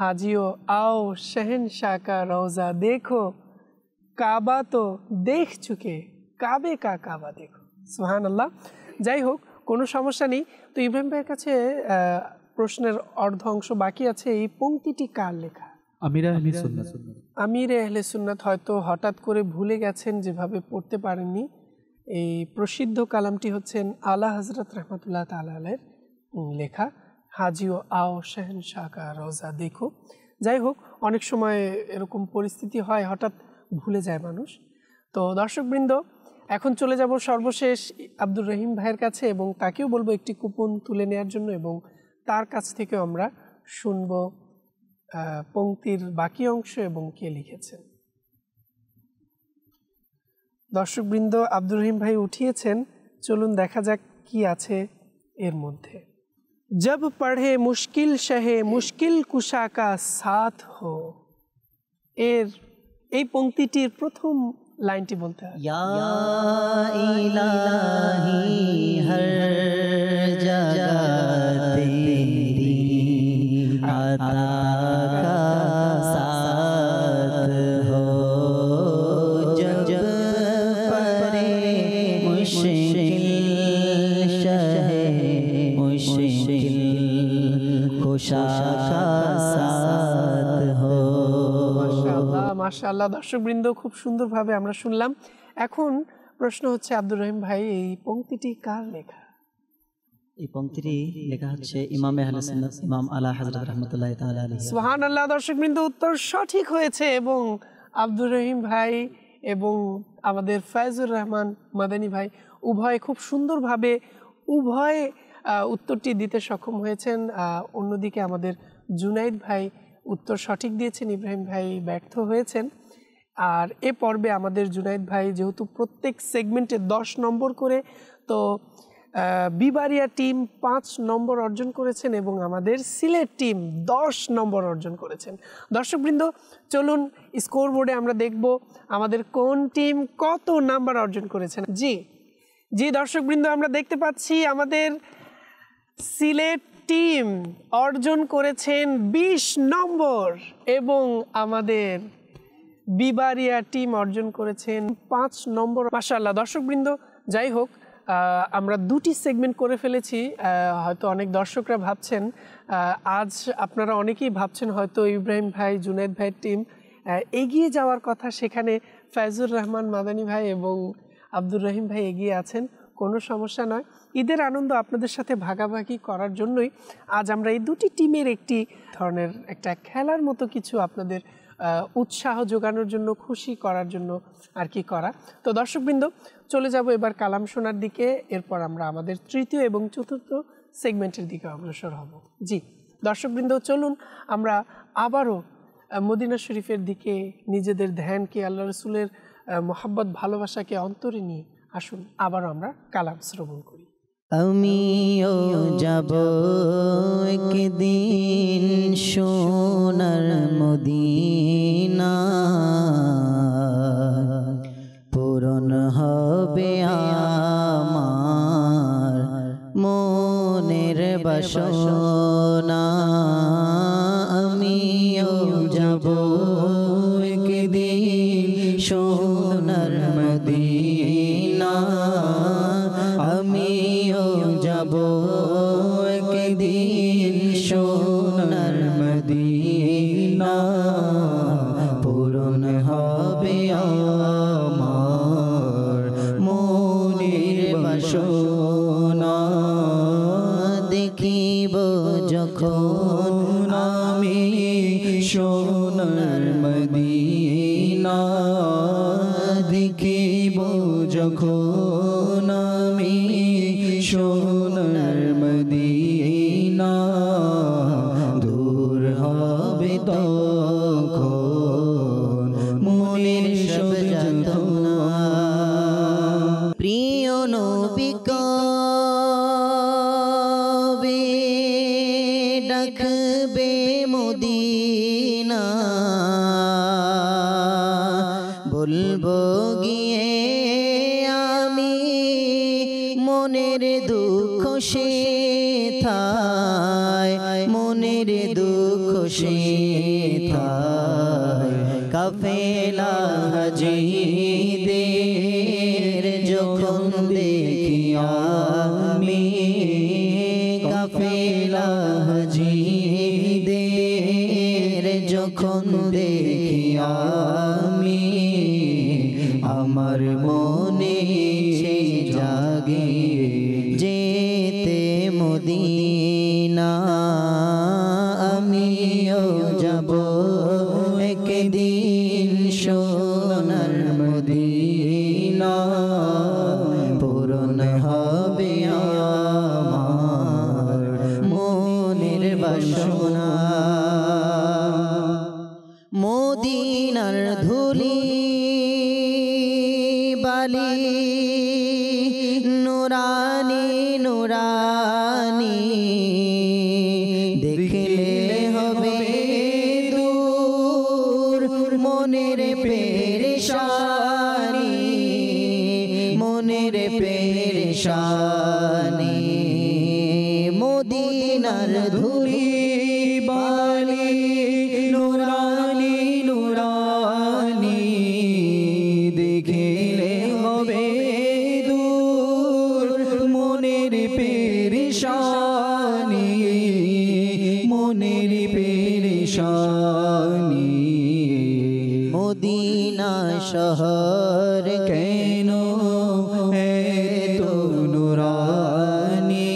হাজিও আও শহনशाह का রওজা দেখো, কাবা তো দেখ চুকে কাবে কা কাবা দেখো। সুবহানাল্লাহ। যাই হোক, কোনো সমস্যা নেই। তো ইব্রাহিম ভাইয়ের কাছে প্রশ্নের অর্ধ অংশ বাকি আছে। এই পংক্তিটি কার লেখা? আমিরে আহলে সুন্নাত। আমিরে আহলে সুন্নাত হয়তো হঠাৎ করে ভুলে গেছেন, যেভাবে পড়তে পারেননি। এই প্রসিদ্ধ কালামটি হচ্ছেন আলা হযরত রহমতুল্লাহ তাআলা আলাইহির লেখা, হাজিও আও শহনशाह का রওজা দেখো। যাই হোক, অনেক সময় এরকম পরিস্থিতি হয়, হঠাৎ ভুলে যায় মানুষ। তো দর্শকবৃন্দ, এখন চলে যাব সর্বশেষ আব্দুর রহিম ভাইয়ের কাছে এবং তাকেও বলবো একটি কুপন তুলে নেওয়ার জন্য, এবং তার কাছ থেকে আমরা শুনব পংক্তির বাকি অংশ এবং কে লিখেছেন। দর্শকবৃন্দ, আব্দুর রহিম ভাই উঠিয়েছেন, চলুন দেখা যাক কি আছে এর মধ্যে। जब पढ़े मुश्किल शहे मुश्किल कुशा का साथ हो। এর এই পংক্তিটির প্রথম লাইনটি বলতে হবে। या इलाही हर जगह तेरी अता का साथ हो, जब परे मुश्किल शहे मुश्किल कुशा का साथ हो। মাশাআল্লাহ, মাশাআল্লাহ। দর্শকবৃন্দ, খুব সুন্দরভাবে আমরা শুনলাম। এখন প্রশ্ন হচ্ছে আব্দুর রহিম ভাই, এই পংক্তিটি কার লেখা? এই পংক্তিটি লেখা হচ্ছে ইমামে আহলে সুন্নাত ইমাম আলা হযরত রাহমাতুল্লাহি তাআলা আলাইহি। সুবহানাল্লাহ। দর্শকবৃন্দ, উত্তর সঠিক হয়েছে এবং আব্দুর রহিম ভাই এবং আমাদের ফয়জুর রহমান মাদানী ভাই উভয় খুব সুন্দরভাবে উভয় উত্তরটি দিতে সক্ষম হয়েছেন। অন্যদিকে আমাদের জুনাইদ ভাই উত্তর সঠিক দিয়েছেন, ইব্রাহিম ভাই ব্যর্থ হয়েছেন। আর এ পর্বে আমাদের জুনাইদ ভাই যেহেতু প্রত্যেক সেগমেন্টে 10 নম্বর করে, তো বিবারিয়া টিম 5 নম্বর অর্জন করেছেন এবং আমাদের সিলেট টিম 10 নম্বর অর্জন করেছেন। দর্শকবৃন্দ, চলুন স্কোর বোর্ডে আমরা দেখব আমাদের কোন টিম কত নাম্বার অর্জন করেছেন। জি দর্শকবৃন্দ, আমরা দেখতে পাচ্ছি আমাদের সিলেট টিম অর্জন করেছেন 20 নম্বর এবং আমাদের বিবারিয়া টিম অর্জন করেছেন 5 নম্বর। মাশাআল্লাহ। দর্শকবৃন্দ, যাই হোক, আমরা 2টি সেগমেন্ট করে ফেলেছি। হয়তো অনেক দর্শকরা ভাবছেন, আজ আপনারা অনেকেই ভাবছেন হয়তো ইব্রাহিম ভাই জুনাইদ ভাইয়ের টিম এগিয়ে যাওয়ার কথা, সেখানে ফয়জুর রহমান মাদানী ভাই এবং আব্দুর রহিম ভাই এগিয়ে আছেন। কোনো সমস্যা নয়, ঈদের আনন্দ আপনাদের সাথে ভাগাভাগি করার জন্যই আজ আমরা এই 2টি টিমের একটি ধরনের একটা খেলার মতো কিছু আপনাদের উৎসাহ যোগানোর জন্য, খুশি করার জন্য আর কি করা। তো দর্শকবৃন্দ, চলে যাব এবার কালাম শোনার দিকে। এরপর আমরা আমাদের তৃতীয় এবং চতুর্থ সেগমেন্টের দিকে অগ্রসর হব। জি দর্শকবৃন্দ, চলুন আমরা আবারও মদিনা শরীফের দিকে নিজেদের ধ্যানকে, আল্লাহ রসুলের মোহাব্বত ভালোবাসাকে অন্তরে নিয়ে আসুন আবারও আমরা কালাম শ্রবণ করি। আমিও যাব একদিন সোনার মদিনা, পূরণ হবে আমার মনের বাসনা। আমিও যাব একদিন সোনার মদিনা, আমিও যাব একদিন সোনার মদিনা, পূরণ হবে আমার সোনার মদিনা দেখিব যখন আমি সোনার মদিনা দূর হবে তখন মনের সব যাতনা প্রিয় নবী কবে ডাকবে মদিনা বলবো গিয়ে আমি মনের দুঃখ সেথায় মনের দুঃখ সেথায় কাফেলা হাজিদের যখন দেখি আমি কাফেলা হাজিদের যখন দেখি আমি আমার মনে জাগে যেতে মদিনা আমিও যাব একদিন সোনার মদিনা পূরণ হবে আমার মনের বাসনা মদিনার ধুলি বালি নুরানি নুরানি দেখলে হবে দূর মনের পেরেশানি মনের পেরেশানি মদিনার ধুলি বালি নুরানি নুরানি দেখিলে হবে দূর মনের পেরেশানি মনের পেরেশানি মদিনা শহর কেন এত নুরানি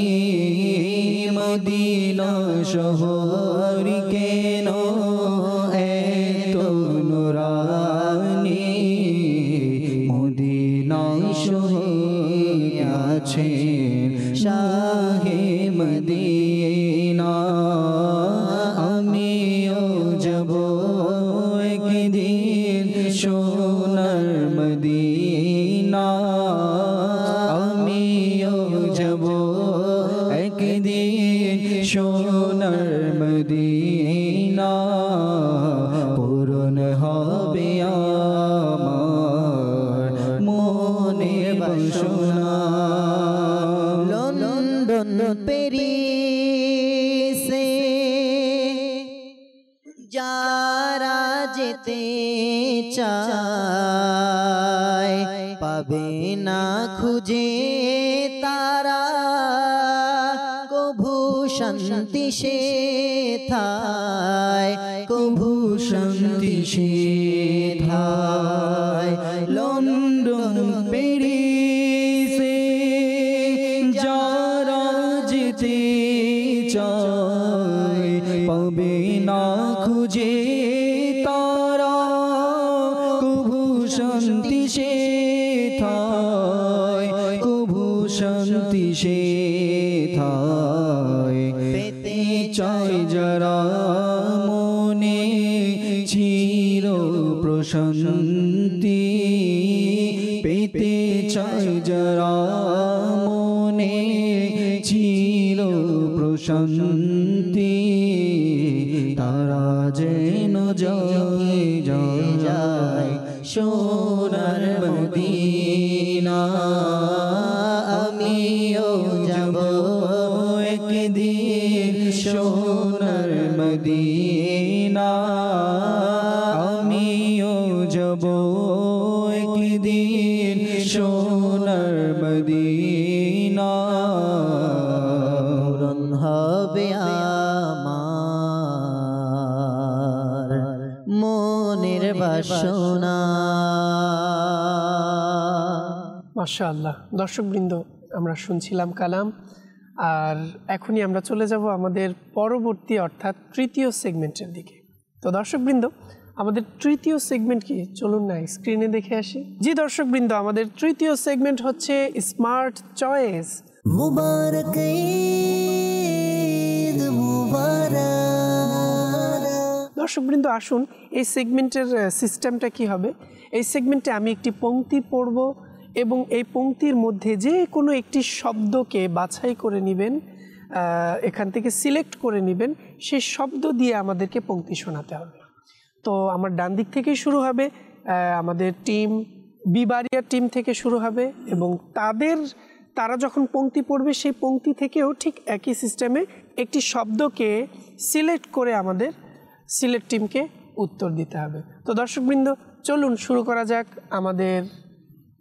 মদিনা শহর কেন এত নুরানি মদিনা শহর আছে শাহে মদিনা আমিও যাব একদিন সোনার মদিনা আমিও যাব একদিন সোনার মদিনা পূরণ হবে আমার মনের বাসনা লন্ডন প্যারিসে যারা যেতে চায় পাবে না খুঁজে তারা কভু শান্তি সেথায় কভু শান্তি সেথায় লন্ডন প্যারিসে যারা যেতে চায় পাবে না খুঁজে তারা কভু শান্তি সেথায় কভু শান্তি সেথায় পেতে চাই যারা মনে চির প্রশান্তি পেতে চাই যারা মনে চির প্রশান্তি তারা যেন যায় যায় সোনার মদিনা আমিও যাব একদিন সোনার মদিনা আমিও যাব একদিন সোনার মদিনা পূরণ হবে আমার মনের বাসনা মাশাআল্লাহ। দর্শকবৃন্দ, আমরা শুনছিলাম কালাম, আর এখনই আমরা চলে যাব আমাদের পরবর্তী অর্থাৎ তৃতীয় সেগমেন্টের দিকে। তো দর্শকবৃন্দ, আমাদের তৃতীয় সেগমেন্ট কি, চলুন না স্ক্রিনে দেখে আসি। জি দর্শকবৃন্দ, আমাদের তৃতীয় সেগমেন্ট হচ্ছে স্মার্ট চয়েস। মুবারক ঈদ মুবারক। দর্শকবৃন্দ আসুন, এই সেগমেন্টের সিস্টেমটা কি হবে। এই সেগমেন্টে আমি একটি পংক্তি পড়ব এবং এই পংক্তির মধ্যে যে কোনো একটি শব্দকে বাছাই করে নেবেন, এখান থেকে সিলেক্ট করে নেবেন, সেই শব্দ দিয়ে আমাদেরকে পংক্তি শোনাতে হবে। তো আমার ডান দিক থেকেই শুরু হবে, আমাদের টিম বিবারিয়া টিম থেকে শুরু হবে এবং তারা যখন পংক্তি পড়বে সেই পংক্তি থেকেও ঠিক একই সিস্টেমে একটি শব্দকে সিলেক্ট করে আমাদের সিলেক্ট টিমকে উত্তর দিতে হবে। তো দর্শকবৃন্দ চলুন শুরু করা যাক আমাদের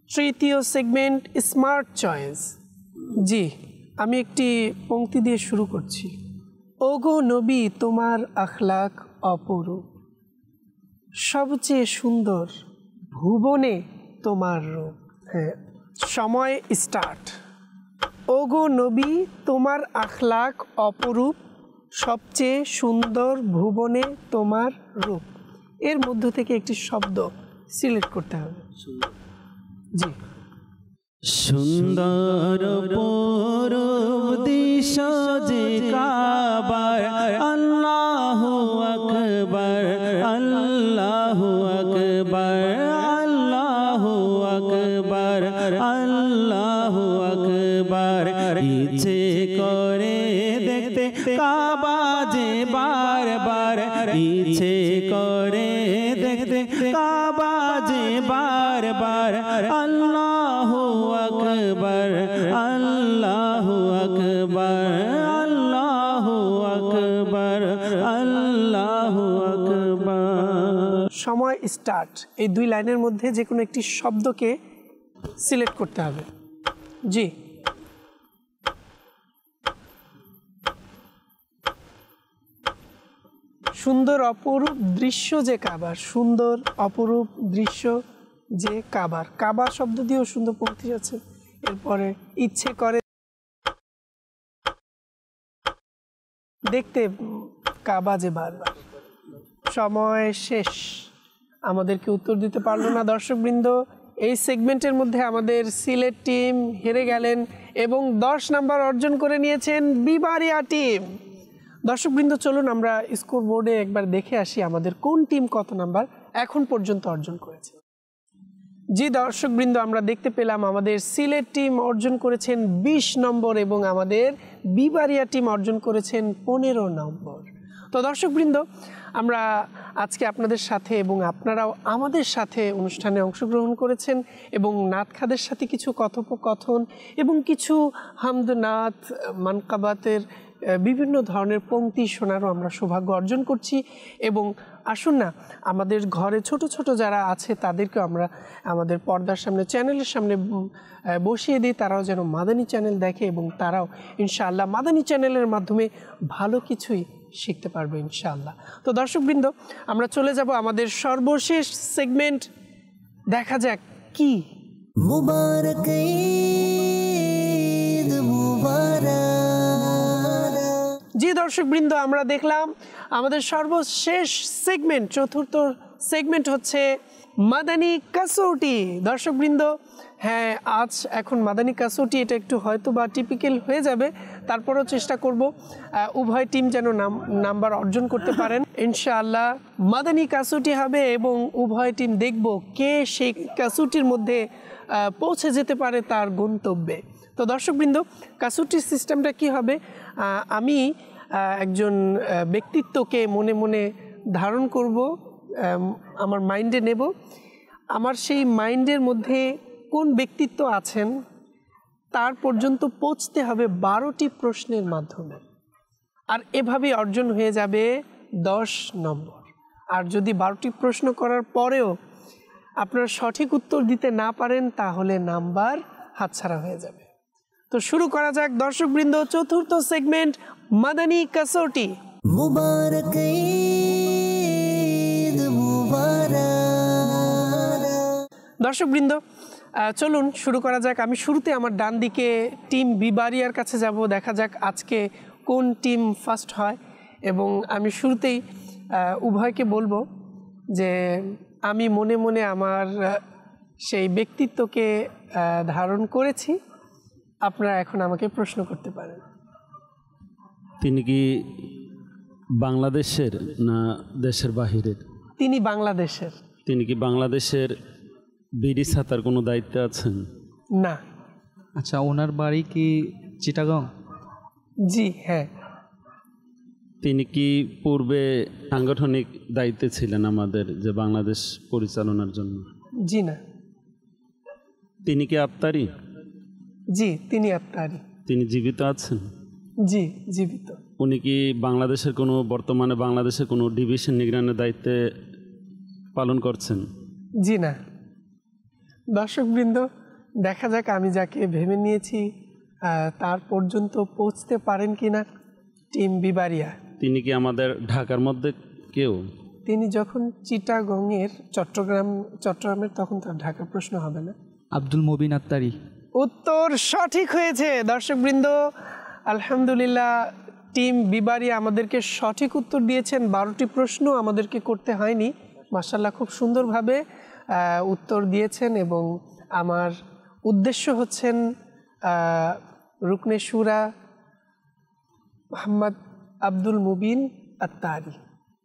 তৃতীয় সেগমেন্ট স্মার্ট চয়েস। জি, আমি একটি পংক্তি দিয়ে শুরু করছি। ওগো নবী তোমার আখলাক অপরূপ, সবচেয়ে সুন্দর ভুবনে তোমার রূপ। হ্যাঁ, সময় স্টার্ট। ওগো নবী তোমার আখলাক অপরূপ, সবচেয়ে সুন্দর ভুবনে তোমার রূপ। এর মধ্য থেকে একটি শব্দ সিলেক্ট করতে হবে। জি, সুন্দর পূরব দিশ যে কাবার, আল্লাহু আকবার, আল্লাহু আকবার, আল্লাহু আকবার, আল্লাহু আকবার। ইচ্ছে করে দেখতে কাবা যে বারবার, ইচ্ছে করে দেখতে কাবা যে বারবার। আল্লাহু আকবার, আল্লাহু আকবার, আল্লাহু আকবার, আল্লাহু আকবার। সময় স্টার্ট। এই দুই লাইনের মধ্যে যে কোনো একটি শব্দকে সিলেক্ট করতে হবে। জি, সুন্দর অপরূপ দৃশ্য যে কাবার, সুন্দর অপরূপ দৃশ্য যে কাবার। কাবা শব্দ দিয়েও সুন্দর পংক্তি আছে। এরপরে ইচ্ছে করে দেখতে কাবা যে বারবার। সময় শেষ, আমাদেরকে উত্তর দিতে পারলো না দর্শকবৃন্দ। এই সেগমেন্টের মধ্যে আমাদের সিলেট টিম হেরে গেলেন এবং 10 নাম্বার অর্জন করে নিয়েছেন বিবারিয়া টিম। দর্শকবৃন্দ চলুন আমরা স্কোর বোর্ডে একবার দেখে আসি আমাদের কোন টিম কত নাম্বার এখন পর্যন্ত অর্জন করেছে। জি দর্শকবৃন্দ, আমরা দেখতে পেলাম আমাদের সিলেট টিম অর্জন করেছেন 20 নম্বর এবং আমাদের বিবারিয়া টিম অর্জন করেছেন 15 নম্বর। তো দর্শকবৃন্দ, আমরা আজকে আপনাদের সাথে এবং আপনারাও আমাদের সাথে অনুষ্ঠানে অংশগ্রহণ করেছেন এবং নাত খাদের সাথে কিছু কথোপকথন এবং কিছু হামদ নাত মানকাবাতের বিভিন্ন ধরনের পংক্তি শোনারও আমরা সৌভাগ্য অর্জন করছি। এবং আসুন না, আমাদের ঘরে ছোট ছোট যারা আছে তাদেরকেও আমরা আমাদের পর্দার সামনে চ্যানেলের সামনে বসিয়ে দিই, তারাও যেন মাদানী চ্যানেল দেখে এবং তারাও ইনশাআল্লাহ মাদানী চ্যানেলের মাধ্যমে ভালো কিছুই শিখতে পারবে ইনশাআল্লাহ। তো দর্শকবৃন্দ, আমরা চলে যাব আমাদের সর্বশেষ সেগমেন্ট, দেখা যাক কি। মুবারক ঈদ মুবারক। জি দর্শকবৃন্দ, আমরা দেখলাম আমাদের সর্বশেষ সেগমেন্ট, চতুর্থ সেগমেন্ট হচ্ছে মাদানী কাসৌটি। দর্শকবৃন্দ, হ্যাঁ, এখন মাদানী কাসৌটি, এটা একটু হয়তো বা টিপিক্যাল হয়ে যাবে, তারপরেও চেষ্টা করব উভয় টিম যেন নাম্বার অর্জন করতে পারেন ইনশাআল্লাহ। মাদানী কাসৌটি হবে এবং উভয় টিম দেখব কে সেই কাসৌটির মধ্যে পৌঁছে যেতে পারে তার গন্তব্যে। তো দর্শকবৃন্দ, কাসৌটির সিস্টেমটা কি হবে, আমি একজন ব্যক্তিত্বকে মনে মনে ধারণ করব, আমার মাইন্ডে নেব। আমার সেই মাইন্ডের মধ্যে কোন ব্যক্তিত্ব আছেন তার পর্যন্ত পৌঁছতে হবে 12টি প্রশ্নের মাধ্যমে, আর এভাবে অর্জন হয়ে যাবে 10 নম্বর। আর যদি 12টি প্রশ্ন করার পরেও আপনারা সঠিক উত্তর দিতে না পারেন তাহলে নাম্বার হাতছাড়া হয়ে যাবে। তো শুরু করা যাক দর্শকবৃন্দ, চতুর্থ সেগমেন্ট মাদানী কাসৌটি। মুবারক ঈদ মুবারক। দর্শকবৃন্দ চলুন শুরু করা যাক। আমি শুরুতে আমার ডান দিকে টিম বিবারিয়ার কাছে যাব, দেখা যাক আজকে কোন টিম ফার্স্ট হয়। এবং আমি শুরুতেই উভয়কে বলবো যে আমি মনে মনে আমার সেই ব্যক্তিত্বকে ধারণ করেছি। আপনারা এখন আমাকে প্রশ্ন করতে পারেন। তিনি কি বাংলাদেশের না দেশের বাহিরের? তিনি বাংলাদেশের। তিনি কি বাংলাদেশের বিডি ছাতার কোনো দায়িত্বে আছেন? না। আচ্ছা, ওনার বাড়ি কি চিটাগাং? জি হ্যাঁ। তিনি কি পূর্বে সাংগঠনিক দায়িত্বে ছিলেন আমাদের যে বাংলাদেশ পরিচালনার জন্য? জি না। তিনি কি আফতারি? জি তিনি আফতারি। তিনি জীবিত আছেন? জি জীবিত। উনি কি বাংলাদেশের কোনো বর্তমানে বাংলাদেশের কোনো ডিভিশন নিগরানের দায়িত্বে পালন করছেন? জি না। দর্শকবৃন্দ, দেখা যাক আমি যাকে ভেবে নিয়েছি তার পর্যন্ত পৌঁছতে পারেন কিনা। টিম বিবারিয়া। তিনি কি আমাদের ঢাকার মধ্যে কেউ? তিনি যখন চিটাগংয়ের চট্টগ্রামের তখন তার ঢাকার প্রশ্ন হবে না। আব্দুল মুবিন আত্তারি। উত্তর সঠিক হয়েছে। দর্শকবৃন্দ, আলহামদুলিল্লাহ, টিম বিবারিয়া আমাদেরকে সঠিক উত্তর দিয়েছেন। 12টি প্রশ্ন আমাদেরকে করতে হয়নি। মাশাআল্লাহ, খুব সুন্দরভাবে উত্তর দিয়েছেন। এবং আমার উদ্দেশ্য হচ্ছেন রুকনে শুরা মোহাম্মদ আব্দুল মুবিন আত্তারি।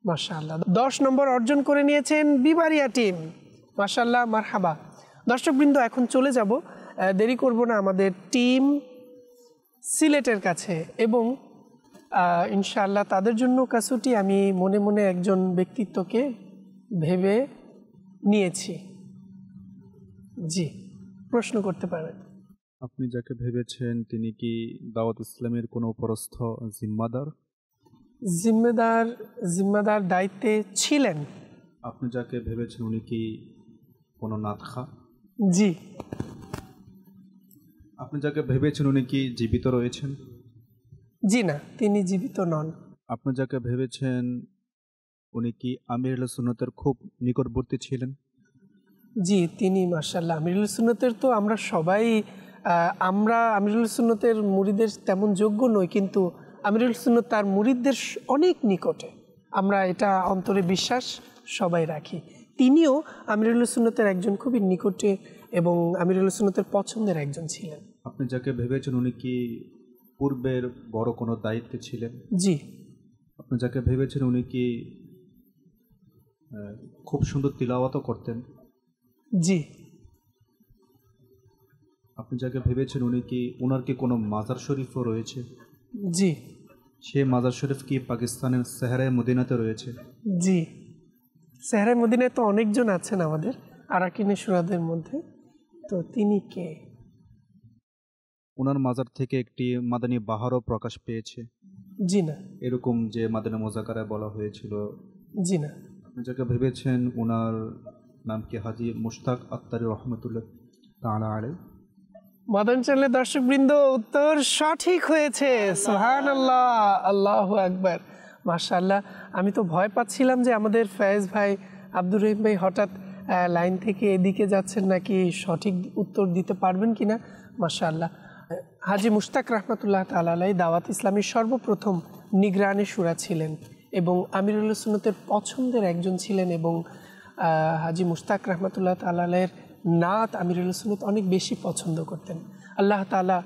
মাশাআল্লাহ, 10 নম্বর অর্জন করে নিয়েছেন বিবারিয়া টিম। মাশাআল্লাহ, মারহাবা। দর্শকবৃন্দ, এখন চলে যাব, দেরি করব না, আমাদের টিম সিলেটের কাছে। এবং ইনশাআল্লাহ তাদের জন্য কাছুটি আমি মনে মনে একজন ব্যক্তিত্বকে ভেবে নিয়েছি। জি, প্রশ্ন করতে পারেন। আপনি যাকে ভেবেছেন তিনি কি দাওয়াত ইসলামের কোনো উপরস্থ জিম্মাদার? জিম্মাদার দায়িত্বে ছিলেন। আপনি যাকে ভেবেছেন উনি কি কোনো নাতখা? জি। আপনি যাকে ভেবেছেন উনি কি জীবিত রয়েছেন? জি না, তিনি জীবিত নন। আপনি যাকে ভেবেছেন উনি কি আমিরুল সুন্নতের খুব নিকটবর্তী ছিলেন? জি, তিনি মাশাআল্লাহ আমিরুল সুন্নতের তো আমরা সবাই আমরা আমিরুল সুন্নতের মুরিদের তেমন যোগ্য নই, কিন্তু আমিরুল সুন্নত তার মুরিদদের অনেক নিকটে। আমরা এটা অন্তরে বিশ্বাস সবাই রাখি। তিনিও আমিরুল সুন্নতের একজন খুবই নিকটে এবং আমিরুল সুন্নতের পছন্দের একজন ছিলেন। আপনি যাকে ভেবেছেন উনি কি পূর্বের বড় কোনো দায়িত্বে ছিলেন? জি। আপনি যাকে ভেবেছেন উনি কি খুব সুন্দর তিলাওয়াতও করতেন? জি। আপনি যাকে ভেবেছেন উনি কি ওনার কি কোনো মাজার শরীফও রয়েছে? জি। সেই মাজার শরীফ কি পাকিস্তানের সেহরায়ে মদিনাতে রয়েছে? জি, সেহরায়ে মদিনায় তো অনেকজন আছেন আমাদের আরাকিনে সুরাদের মধ্যে। তো তিনি কে? ওনার মাজার থেকে একটি মাদানী বাহারও প্রকাশ পেয়েছে। জি না। এরকম যে মাদানী মোজাকারায় বলা হয়েছিল। জি না। আপনি যাকে ভেবেছেন ওনার নাম কি হাজি মুশতাক আত্তারি রহমতুল্লাহ তাআলা আলাইহি? মাদান চ্যানেলের দর্শকবৃন্দ, উত্তর সঠিক হয়েছে। সুবহানাল্লাহ, আল্লাহু আকবার, মাশাআল্লাহ। আমি তো ভয় পাচ্ছিলাম যে আমাদের ফয়েজ ভাই, আব্দুর রহিম ভাই হঠাৎ লাইন থেকে এদিকে যাচ্ছেন নাকি, সঠিক উত্তর দিতে পারবেন কিনা। মাশাআল্লাহ, হাজি মুশতাক রহমতুল্লাহ তাআলা আলাইহি দাওয়াত ইসলামীর সর্বপ্রথম নিগরানি শুরা ছিলেন এবং আমিরুল সুন্নতের পছন্দের একজন ছিলেন। এবং হাজি মুশতাক রহমতুল্লাহ তাআলা আলাইহির নাত আমিরুল সুন্নত অনেক বেশি পছন্দ করতেন। আল্লাহ তাআলা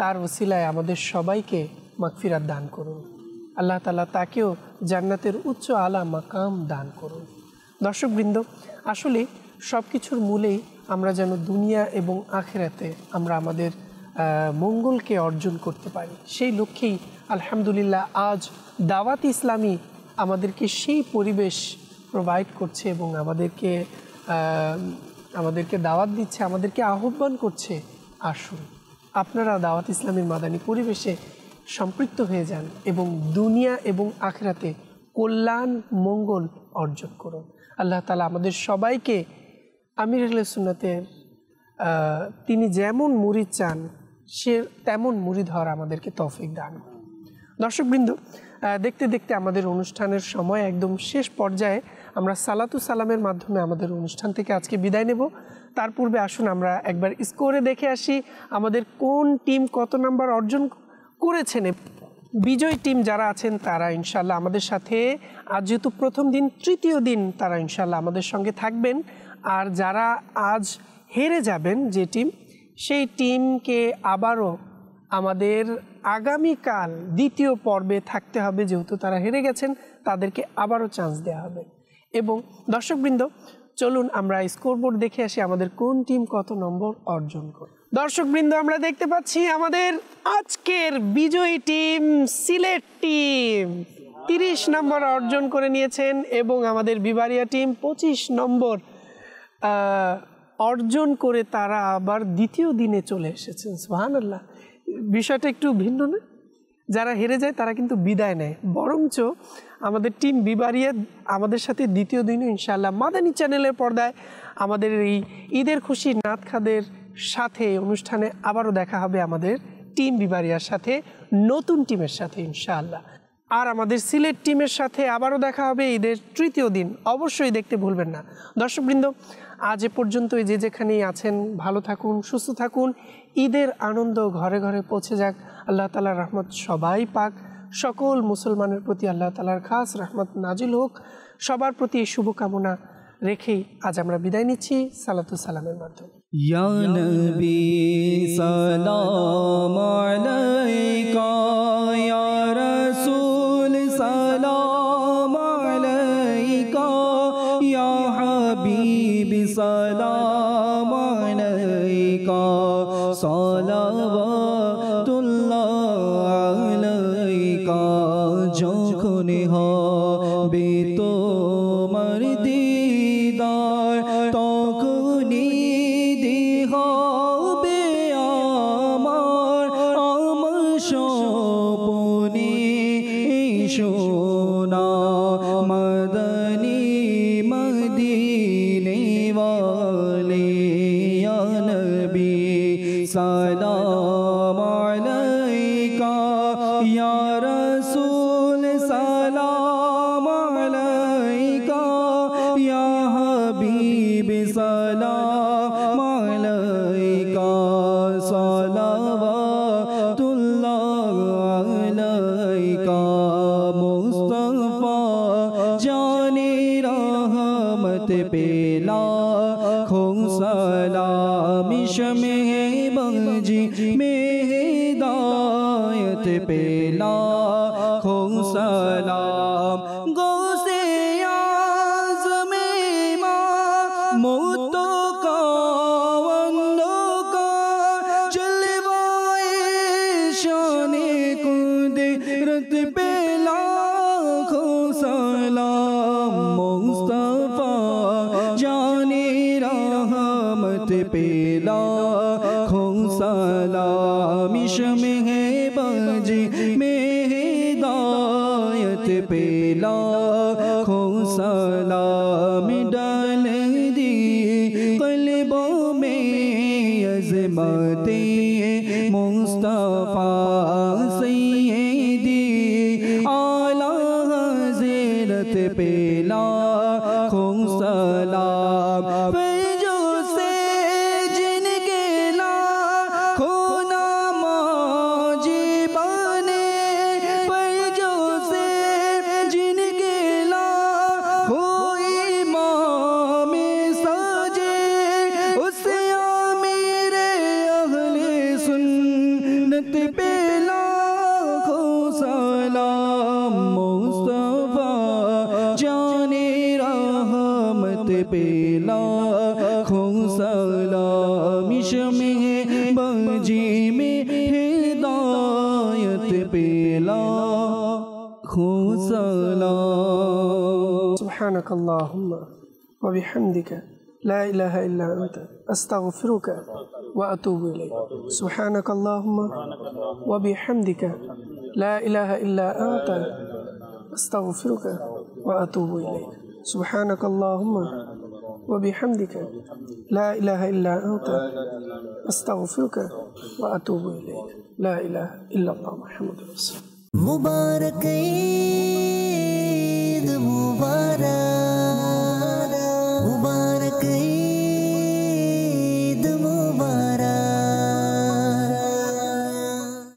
তার ওসিলায় আমাদের সবাইকে মাগফিরাত দান করুন। আল্লাহ তাআলা তাকেও জান্নাতের উচ্চ আলা মাকাম দান করুন। দর্শকবৃন্দ, আসলে সব কিছুর মূলেই আমরা যেন দুনিয়া এবং আখিরাতে আমরা আমাদের মঙ্গলকে অর্জন করতে পারি, সেই লক্ষ্যেই আলহামদুলিল্লাহ আজ দাওয়াত ইসলামী আমাদেরকে সেই পরিবেশ প্রোভাইড করছে এবং আমাদেরকে দাওয়াত দিচ্ছে, আমাদেরকে আহ্বান করছে, আসুন আপনারা দাওয়াত ইসলামীর মাদানী পরিবেশে সম্পৃক্ত হয়ে যান এবং দুনিয়া এবং আখিরাতে কল্যাণ মঙ্গল অর্জন করুন। আল্লাহ তাআলা আমাদের সবাইকে আমিরুল সুন্নতের তিনি যেমন মুরিদ চান সে তেমন মুরিদ হওয়ার আমাদেরকে তৌফিক দান করুন। দর্শকবৃন্দ, দেখতে দেখতে আমাদের অনুষ্ঠানের সময় একদম শেষ পর্যায়ে। আমরা সালাতু সালামের মাধ্যমে আমাদের অনুষ্ঠান থেকে আজকে বিদায় নেব। তার পূর্বে আসুন আমরা একবার স্কোরে দেখে আসি আমাদের কোন টিম কত নাম্বার অর্জন করেছেন। বিজয়ী টিম যারা আছেন তারা ইনশাল্লাহ আমাদের সাথে, আজ যেহেতু প্রথম দিন, তৃতীয় দিন তারা ইনশাল্লাহ আমাদের সঙ্গে থাকবেন। আর যারা আজ হেরে যাবেন যে টিম, সেই টিমকে আবারও আমাদের আগামীকাল দ্বিতীয় পর্বে থাকতে হবে, যেহেতু তারা হেরে গেছেন তাদেরকে আবারও চান্স দেওয়া হবে। এবং দর্শকবৃন্দ, চলুন আমরা স্কোরবোর্ড দেখে আসি আমাদের কোন টিম কত নম্বর অর্জন করে। দর্শকবৃন্দ, আমরা দেখতে পাচ্ছি আমাদের আজকের বিজয়ী টিম সিলেট টিম 30 নম্বর অর্জন করে নিয়েছেন এবং আমাদের বিবারিয়া টিম 25 নম্বর অর্জন করে তারা আবার দ্বিতীয় দিনে চলে এসেছেন। সুবহানাল্লাহ, বিষয়টা একটু ভিন্ন না? যারা হেরে যায় তারা কিন্তু বিদায় নেয়, বরঞ্চ আমাদের টিম বিবারিয়া আমাদের সাথে দ্বিতীয় দিনে ইনশাআল্লাহ মাদানী চ্যানেলের পর্দায় আমাদের এই ঈদের খুশি নাত খাদের সাথে অনুষ্ঠানে আবারও দেখা হবে আমাদের টিম বিবারিয়ার সাথে, নতুন টিমের সাথে ইনশাআল্লাহ। আর আমাদের সিলেট টিমের সাথে আবারও দেখা হবে ঈদের তৃতীয় দিন, অবশ্যই দেখতে ভুলবেন না। দর্শকবৃন্দ, আজ এ পর্যন্তই। যে যেখানেই আছেন ভালো থাকুন, সুস্থ থাকুন। ঈদের আনন্দ ঘরে ঘরে পৌঁছে যাক। আল্লাহ তাআলার রহমত সবাই পাক। সকল মুসলমানের প্রতি আল্লাহ তাআলার খাস রহমত নাজিল হোক। সবার প্রতি শুভকামনা রেখেই আজ আমরা বিদায় নিচ্ছি সালাতু সালামের মাধ্যমে। ইয়া নবী সালাম আলাইকা, ইয়া রাসূল সালাম আলাইকা, ইয়া হাবিবি সালাম আলাইকা, সালাওয়াতুল্লাহ আলাইকা। যখন হবে তোমার দিদার, তখনই হবে আমার আমার স্বপ্নে সোনা মদনী মদিনে ওয়ালে। ইয়া নবী সালাম আলাইকা, ইয়া রাসূল সালাম আলাইকা, ইয়া হাবিব সালাম আলাইকা, সালাওয়াতুল্লাহ আলাইকা। মুস্তাফা জানে রহমত পেলা, খুন সালাম শমে বজি में हिदायत पेला, खुन सलाम गौसे आज़म इमाम मुत्तो का वंदो का, जलवाए शाने कुदरत पेला, खुन सलाम मुस्तफा जाने रहमत पेला, खुन सलाम शमे बजी में हिदायत पेला, खुन सलाम डाल दी क़ल्बों में अज़मते मुस्तफ़ा सैयदी आला हज़रत पेला, खुन सलाम पेला, खुन सलाम शमे बजी में हिदायत पेला, खुन सलाम। सुब्हानकल्लाहुम्मा व बिहम्दिका ला इलाहा इल्ला अंता अस्तगफिरुका व अतूबु इलैक। सुब्हानकल्लाहुम्मा व बिहम्दिका ला इलाहा इल्ला अंता अस्तगफिरुका व अतूबु इलैक। सुब्हानकल्लाहुम्मा व बिहम्दिका ला इलाहा इल्ला अंता अस्तगफिरुका व अतूबु इलैक। ला इलाहा इल्लल्लाह मुहम्मदुर रसूलुल्लाह। मुबारक